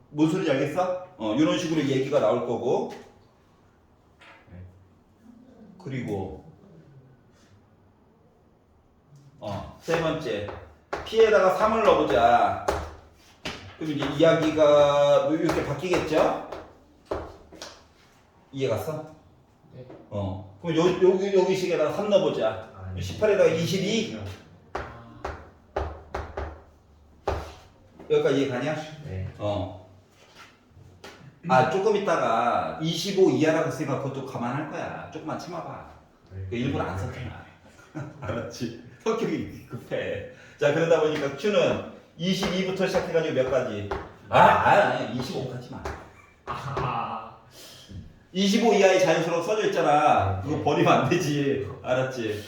뭔 소리인지 알겠어? 이런 식으로 얘기가 나올 거고. 그리고 세 번째 P에다가 3을 넣어보자. 그럼 이제 이야기가 이렇게 바뀌겠죠? 이해 갔어? 네. 그럼 여기 식에다가 3 넣어보자. 18에다가 22. 여기까지 이해 가냐? 네. 아 조금 있다가 25 이하라고 했으니까 그것도 감안할 거야. 조금만 참아봐. 그 일부러 안 썼잖아. 알았지? 성격이 급해. 자 그러다 보니까 Q는 22부터 시작해가지고 몇 가지? 25까지만. 아 25 이하의 자연수로 써져 있잖아. 그거 버리면 안 되지. 알았지?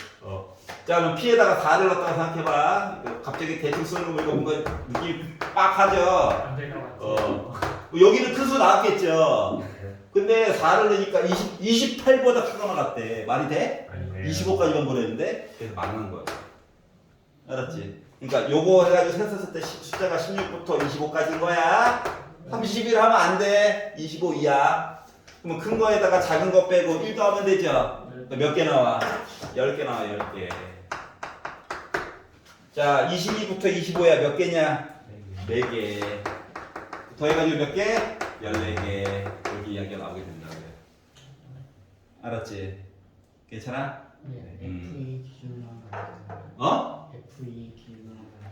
자 그럼 P에다가 4를 넣었다가 생각해봐. 이거 갑자기 대충 쓰는 거 보니까 뭔가 느낌 빡 하죠? 안 될 것 같아. 여기는 큰 수 나왔겠죠? 근데 4를 넣으니까 28보다 크게 나갔대. 말이 돼? 아니네. 25까지만 보냈는데 그래서 망한 거야. 알았지? 그러니까 요거 해가지고 셌었을 때 숫자가 16부터 25까지인 거야. 31 하면 안 돼. 25 이하. 그러면 큰 거에다가 작은 거 빼고 1도 하면 되죠? 몇 개 나와? 10개 나와, 10개. 자, 22부터 25야. 몇 개냐? 4개. 더해가지고 몇 개? 14개. 여기 이야기가 나오게 된다고요. 알았지? 괜찮아? 네, FE 기준으로 하면 안 되는데. 어? FE 기준으로 하면 안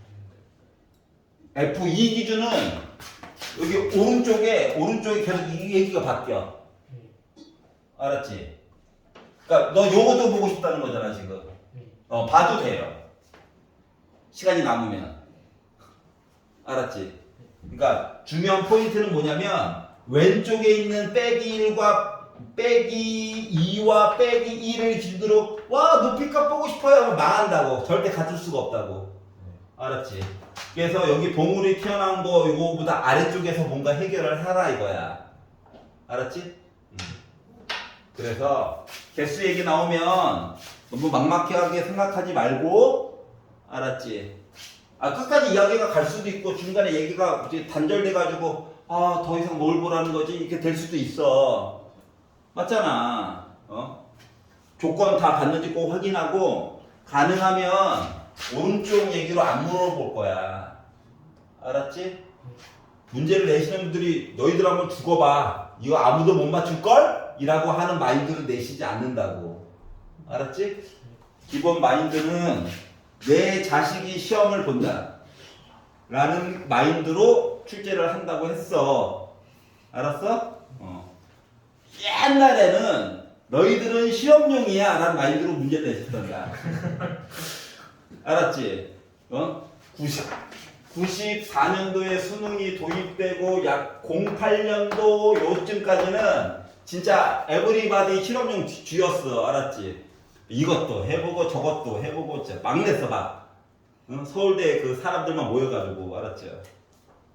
되는데. F2 기준은 여기 오른쪽에 계속 이 얘기가 바뀌어. 알았지? 그러니까 너 요것도 보고 싶다는 거잖아 지금. 봐도 돼요. 시간이 남으면. 알았지? 그러니까 중요한 포인트는 뭐냐면 왼쪽에 있는 빼기 1과 빼기 2와 빼기 1을 기준으로 와 높이값 보고 싶어요 하면 망한다고. 절대 갖출 수가 없다고. 알았지? 그래서 여기 봉우리 튀어나온 거 이거보다 아래쪽에서 뭔가 해결을 하라 이거야. 알았지? 그래서 개수 얘기 나오면 너무 막막하게 생각하지 말고 알았지? 끝까지 이야기가 갈 수도 있고 중간에 얘기가 이제 단절돼가지고 더 이상 뭘 보라는 거지 이렇게 될 수도 있어. 맞잖아. 조건 다 받는지 꼭 확인하고 가능하면 오른쪽 얘기로 안 물어볼 거야. 알았지? 문제를 내시는 분들이 너희들 한번 죽어봐. 이거 아무도 못 맞출걸? 이라고 하는 마인드를 내시지 않는다고. 알았지? 기본 마인드는 내 자식이 시험을 본다. 라는 마인드로 출제를 한다고 했어. 알았어? 옛날에는 너희들은 시험용이야. 라는 마인드로 문제를 냈었단다. 알았지? 94년도에 수능이 도입되고 약 08년도 요쯤까지는 진짜 에브리바디 실험용 쥐였어. 알았지? 이것도 해보고 저것도 해보고 진짜 막 냈어 막. 서울대 그 사람들만 모여가지고. 알았죠?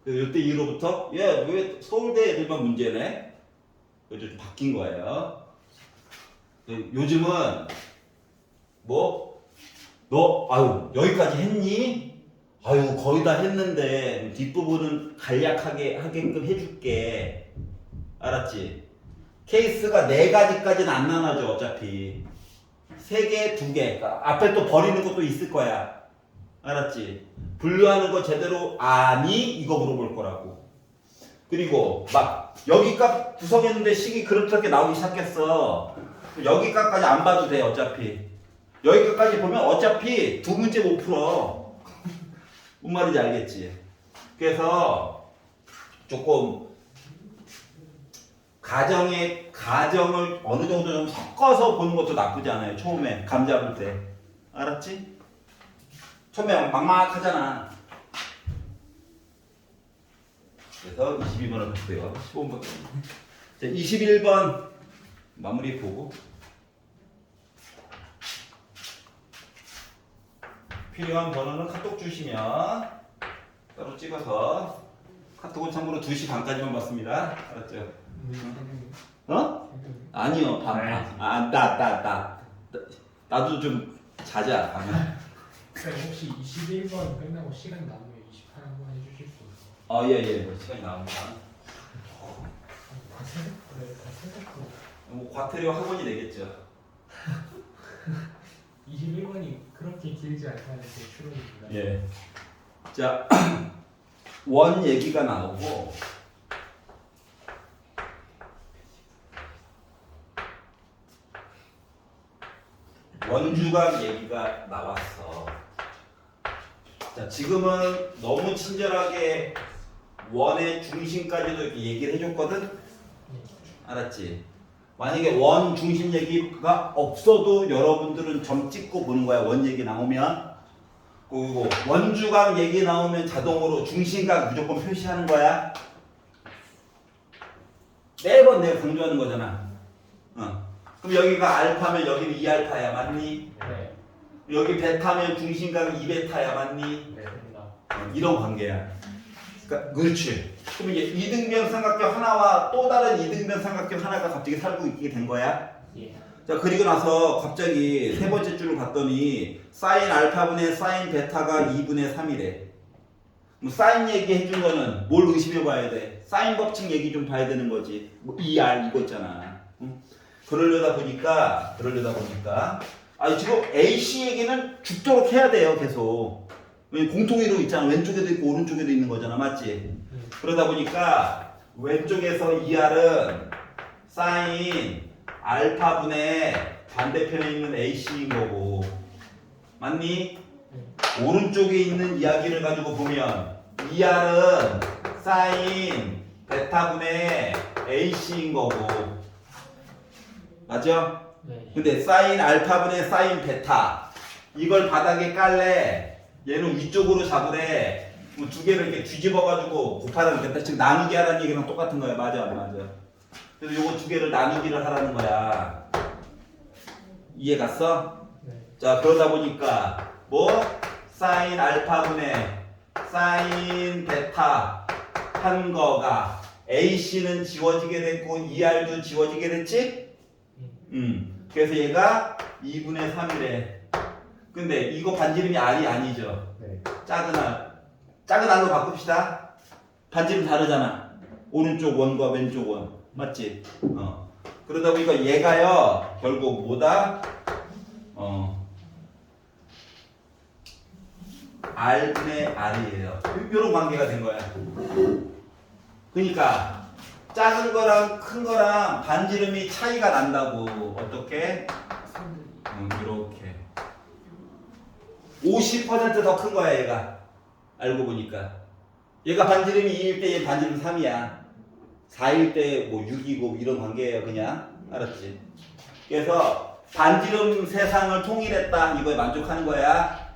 이때 이후로부터 왜 서울대 애들만 문제네? 요즘 좀 바뀐 거예요. 요즘은 너 여기까지 했니? 거의 다 했는데 뒷부분은 간략하게 하게끔 해줄게. 알았지? 케이스가 4가지까지는 안 나눠져 어차피. 3개, 2개. 그러니까 앞에 또 버리는 것도 있을 거야. 알았지? 분류하는 거 제대로 아니? 이거 물어볼 거라고. 그리고 막 여기 값 구성했는데 식이 그렇게 나오기 시작했어. 여기 값까지 안 봐도 돼 어차피. 여기까지 보면 어차피 2문제 못 풀어. 뭔 말인지 알겠지? 그래서 조금 가정을 어느 정도 좀 섞어서 보는 것도 나쁘지 않아요. 처음에 감 잡을 때. 알았지? 처음에 막막하잖아. 그래서 22번을 봤고요. 15번. 자, 21번 마무리 보고. 필요한 번호는 카톡 주시면 따로 찍어서. 카톡은 참고로 2시 반까지만 받습니다. 알았죠? 아니요. 나도 좀 자자. 가면. 쌤 혹시 21번 끝나고 시간 남으면 28 한번 해주실 수 있어요? 예. 시간이 나옵니다. 과태료 학원이 내겠죠. 21번이 그렇게 길지 않다는 게 추론입니다. 예. 자, 원 얘기가 나오고 원주각 얘기가 나왔어. 자, 지금은 너무 친절하게 원의 중심까지도 이렇게 얘기를 해줬거든. 알았지? 만약에 원 중심 얘기가 없어도 여러분들은 점 찍고 보는 거야. 원 얘기 나오면. 그리고 원주각 얘기 나오면 자동으로 중심각 무조건 표시하는 거야. 매번 내가 강조하는 거잖아. 그럼 여기가 알파면 여기는 2알파야. 맞니? 네. 여기 베타면 중심각은 2베타야. 맞니? 네. 이런 관계야. 그러니까 그렇지. 그럼 이제 이등변 삼각형 하나와 또 다른 이등변 삼각형 하나가 갑자기 살고 있게 된 거야. 예. 자, 그리고 나서 갑자기 세 번째 줄을 봤더니 사인 알파분의 사인 베타가 2분의 3이래. 뭐 사인 얘기 해준 거는 뭘 의심해 봐야 돼? 사인 법칙 얘기 좀 봐야 되는 거지. 뭐 ER 이거 있잖아. 응? 그러려다 보니까 아 지금 AC 얘기는 죽도록 해야 돼요. 계속. 공통이동 있잖아. 왼쪽에도 있고 오른쪽에도 있는 거잖아. 맞지? 그러다 보니까 왼쪽에서 ER은 사인 알파분의 반대편에 있는 AC인 거고. 맞니? 오른쪽에 있는 이야기를 가지고 보면 ER은 사인 베타분의 AC인 거고. 맞죠? 네. 근데 사인 알파분의 사인 베타 이걸 바닥에 깔래. 얘는 위쪽으로 잡으래. 뭐 두 개를 이렇게 뒤집어가지고 곱하라는 베타 즉 나누기 하라는 얘기랑 똑같은 거야. 맞아, 맞아. 그래서 요거 두 개를 나누기를 하라는 거야. 이해 갔어? 네. 자, 그러다 보니까 뭐 사인 알파분의 사인 베타 한 거가 AC는 지워지게 됐고 ER도 지워지게 됐지? 그래서 얘가 2분의 3이래. 근데 이거 반지름이 R이 아니죠. 네. 작은 R로 바꿉시다. 반지름 다르잖아. 오른쪽 원과 왼쪽 원. 맞지? 그러다 보니까 얘가요 결국 뭐다? R분의 R이에요. 이런 관계가 된 거야. 그러니까 작은 거랑 큰 거랑 반지름이 차이가 난다고. 어떻게? 이렇게 50% 더 큰 거야 얘가. 알고 보니까 얘가 반지름이 2일 때 얘 반지름 3이야. 4일 때 뭐 6이고 이런 관계예요. 그냥 알았지? 그래서 반지름 세상을 통일했다 이거에 만족하는 거야.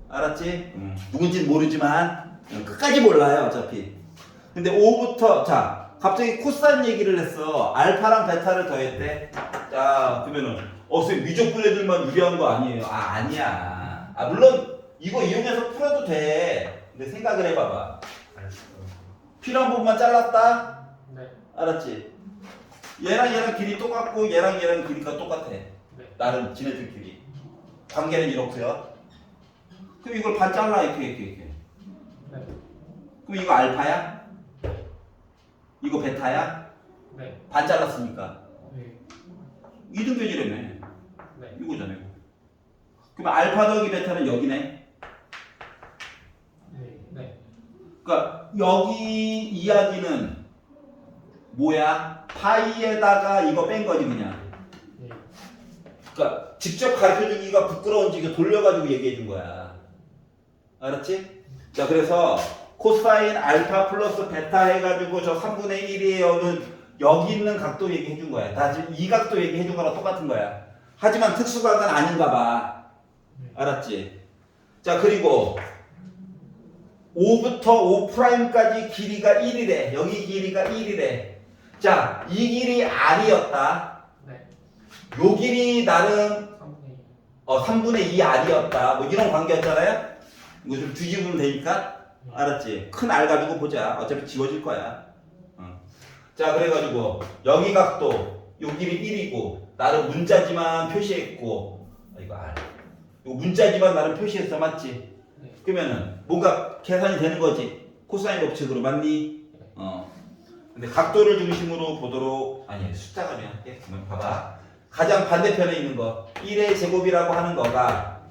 알았지? 누군지는 모르지만 끝까지 몰라요 어차피. 근데 5부터 자 갑자기 코사인 얘기를 했어. 알파랑 베타를 더했대. 자 그러면은 선생님 미적분 애들만 유리한 거 아니에요? 아니야. 물론 이거 이용해서 풀어도 돼. 근데 생각을 해봐봐. 필요한 부분만 잘랐다? 네. 알았지? 얘랑 길이 똑같고 얘랑 길이가 똑같아. 네. 나름 지네들끼리. 관계는 이렇고요. 그럼 이걸 반 잘라 이렇게. 네. 그럼 이거 알파야? 이거 베타야? 네. 반 잘랐으니까. 네. 이등변이라며. 네. 이거잖아 이거. 그럼 알파 더하기 베타는 여기네. 네. 네. 그러니까 여기 이야기는 뭐야? 파이에다가 이거 뺀 거지 그냥. 네. 그러니까 직접 가르쳐주기가 부끄러운지 이거 돌려가지고 얘기해 준 거야. 알았지? 자 그래서 코사인 알파 플러스 베타 해가지고 저 3분의 1이에요는 여기 있는 각도 얘기해 준 거야. 다 지금 이 각도 얘기해 준 거랑 똑같은 거야. 하지만 특수각은 아닌가 봐. 알았지? 자 그리고 5부터 5'까지 길이가 1이래. 여기 길이가 1이래. 자, 이 길이 R이었다. 네. 요 길이 나름 3분의 2 R이었다. 뭐 이런 관계였잖아요? 이거 좀 뒤집으면 되니까. 알았지? 큰 R 가지고 보자. 어차피 지워질 거야. 자, 그래가지고 여기 각도 요 길이 1이고 나름 문자지만 표시했고 이거 R. 요 문자지만 나름 표시했어. 맞지? 네. 그러면은 뭔가 계산이 되는 거지. 코사인 법칙으로 맞니? 근데 각도를 중심으로 보도록 아니 숫자가 그냥 할게. 그러면 봐봐. 가장 반대편에 있는 거 1의 제곱이라고 하는 거가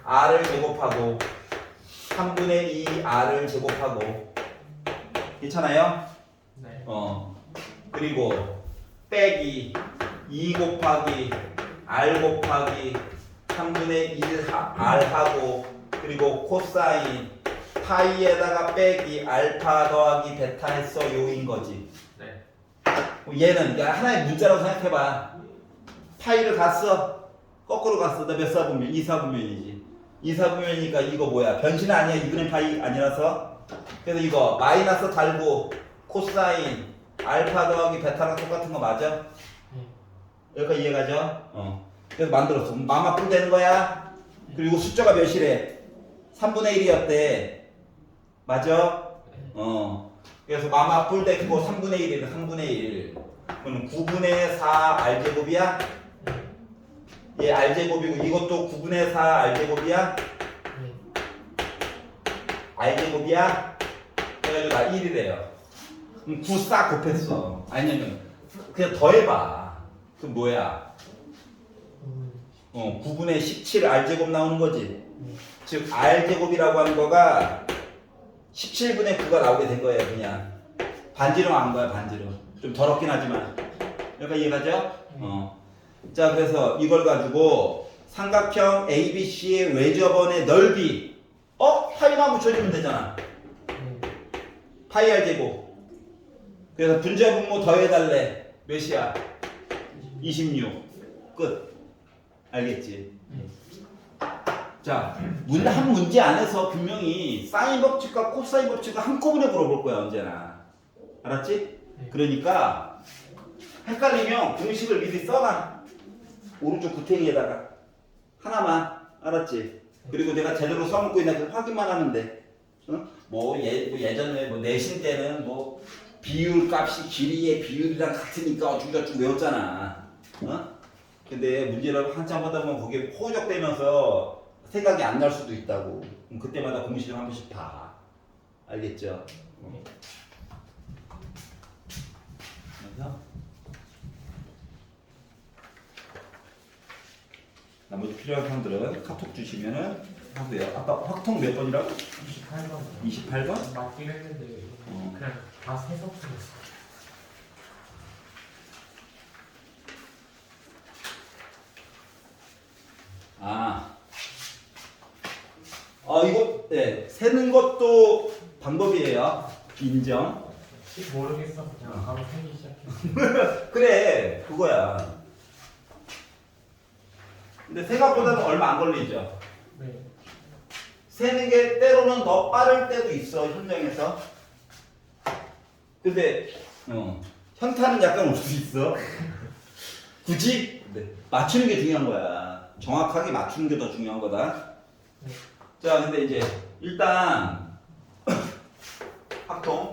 R을 제곱하고 3분의 2 R을 제곱하고 괜찮아요? 네. 그리고 빼기 2 곱하기 R 곱하기 3분의 1 R 하고 그리고 코사인 파이에다가 빼기 알파 더하기 베타 했어 요인 거지. 네. 얘는 그러니까 하나의 문자라고 생각해봐. 파이를 갔어. 거꾸로 갔어. 나 몇 사분면? 2사분면이지. 2사분면이니까 이거 뭐야? 변신 아니야. 2분의 파이 아니라서. 그래서 이거 마이너스 달고 코사인 알파 더하기 베타랑 똑같은 거 맞아? 네. 여기까지 이해가죠? 그래서 만들었어. 마마뿔 되는 거야. 그리고 숫자가 몇이래? 3분의 1이었대. 맞아? 그래서 마마뿔 됐고 3분의 1이래. 3분의 1. 그럼 9분의 4 R제곱이야? 얘 R제곱이고 이것도 9분의 4 R제곱이야? 네. R제곱이야? 그래가지고 나 1이래요. 그럼 9 싹 곱했어. 아니면 그냥 더해봐. 그럼 뭐야? 9분의 17 R제곱 나오는 거지. 즉 R제곱이라고 하는 거가 17분의 9가 나오게 된 거예요. 그냥 반지름 한 거야. 반지름. 좀 더럽긴 하지만 여기까지 이해가죠? 자, 그래서 이걸 가지고 삼각형 ABC의 외접원의 넓이 파이만 붙여주면 되잖아. 파이 R제곱. 그래서 분자분모 더해달래. 몇이야? 26. 끝. 알겠지? 자, 한 문제 안에서 분명히 사인 법칙과 코사인 법칙을 한꺼번에 물어볼 거야. 언제나. 알았지? 그러니까 헷갈리면 공식을 미리 써놔. 오른쪽 구탱이에다가 하나만. 알았지? 그리고 내가 제대로 써먹고 있나 확인만 하면 돼. 예전에 내신 때는 비율 값이 길이의 비율이랑 같으니까 어쩌고저쩌고 외웠잖아. 근데 문제를 한참 하다 보면 거기에 포적되면서 생각이 안 날 수도 있다고. 그럼 그때마다 공식을 한 번씩 봐. 알겠죠? 그래서 나머지 필요한 사람들은 카톡 주시면은 하고요. 아까 확통 몇 번이라고? 28번. 28번? 맞긴 했는데 그냥 다 세서 풀었어. 이거 세는 것도 방법이에요. 인정. 모르겠어. 그냥 바로 세기 시작해. 그래, 그거야. 근데 생각보다는 얼마 안 걸리죠. 네. 세는 게 때로는 더 빠를 때도 있어, 현장에서. 근데 현타는 약간 올 수 있어. 굳이 맞추는 게 중요한 거야. 정확하게 맞추는 게 더 중요한 거다. 자, 근데 이제 일단 확통.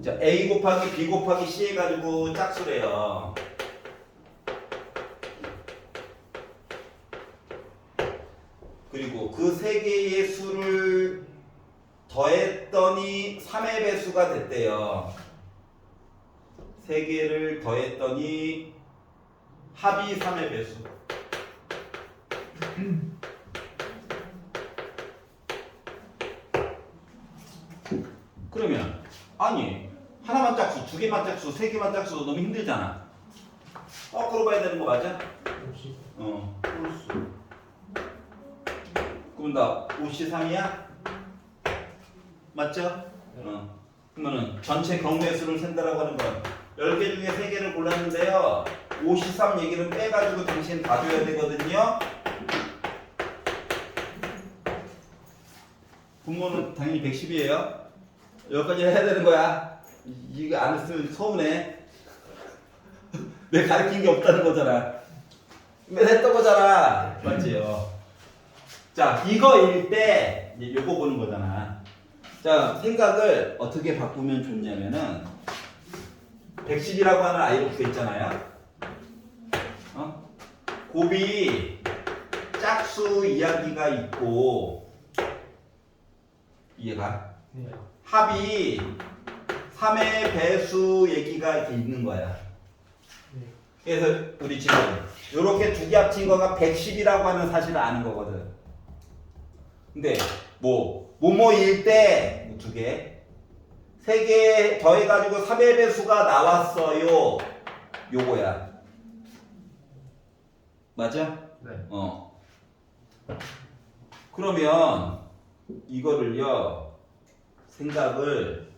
자, A 곱하기 B 곱하기 C 해가지고 짝수래요. 그리고 그 세 개의 수를 더했더니 3의 배수가 됐대요. 세 개를 더했더니 합이 3의 배수. 그러면 아니 하나만 짝수, 두 개만 짝수, 세 개만 짝수 너무 힘들잖아. 거꾸로 봐야 되는 거 맞아? 혹시 홀수. 그럼 나 53이야? 맞죠? 그러면은 전체 경우의 수를 센다라고 하는 건 10개 중에 3개를 골랐는데요. 53 얘기는 빼가지고 당신 다 줘야 되거든요. 분모는 당연히 110이에요. 여기까지 해야 되는 거야. 이거 안 했으면 서운해. 내 가르친 게 없다는 거잖아. 맨 했던 거잖아. 맞지요? 자, 이거일 때 이제 요거 보는 거잖아. 자, 생각을 어떻게 바꾸면 좋냐면은 110이라고 하는 아이를 구했잖아요. 곱이 짝수 이야기가 있고 이해가? 네. 합이 3의 배수 얘기가 이렇게 있는 거야. 네. 그래서 우리 지금 이렇게 두 개 합친 거가 110이라고 하는 사실을 아는 거거든. 근데 뭐뭐일 때 두 개, 세 개 더해가지고 3의 배수가 나왔어요. 요거야. 맞아? 네. 그러면 이거를요 생각을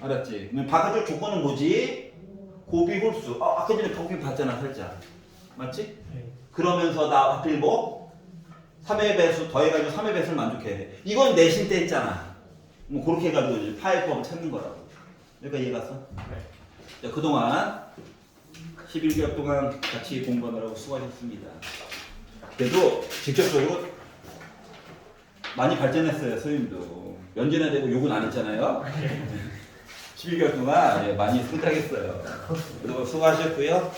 알았지? 그럼 바꿔줄 조건은 뭐지? 곱이 홀수. 아까 전에 거기 봤잖아 살짝. 맞지? 네. 그러면서 나 하필 뭐? 3의 배수 더해가지고 3의 배수를 만족해야 돼. 이건 내신 때 했잖아. 뭐 그렇게 해가지고 이제 파일법을 찾는 거라고. 여기까지 이해 갔어? 자, 그동안 11개월 동안 같이 공부하느라고 수고하셨습니다. 그래도 직접적으로 많이 발전했어요, 선생님도. 연전해야 되고 욕은 안 했잖아요. 11개월 동안 많이 성장했어요. 그리고 수고하셨고요.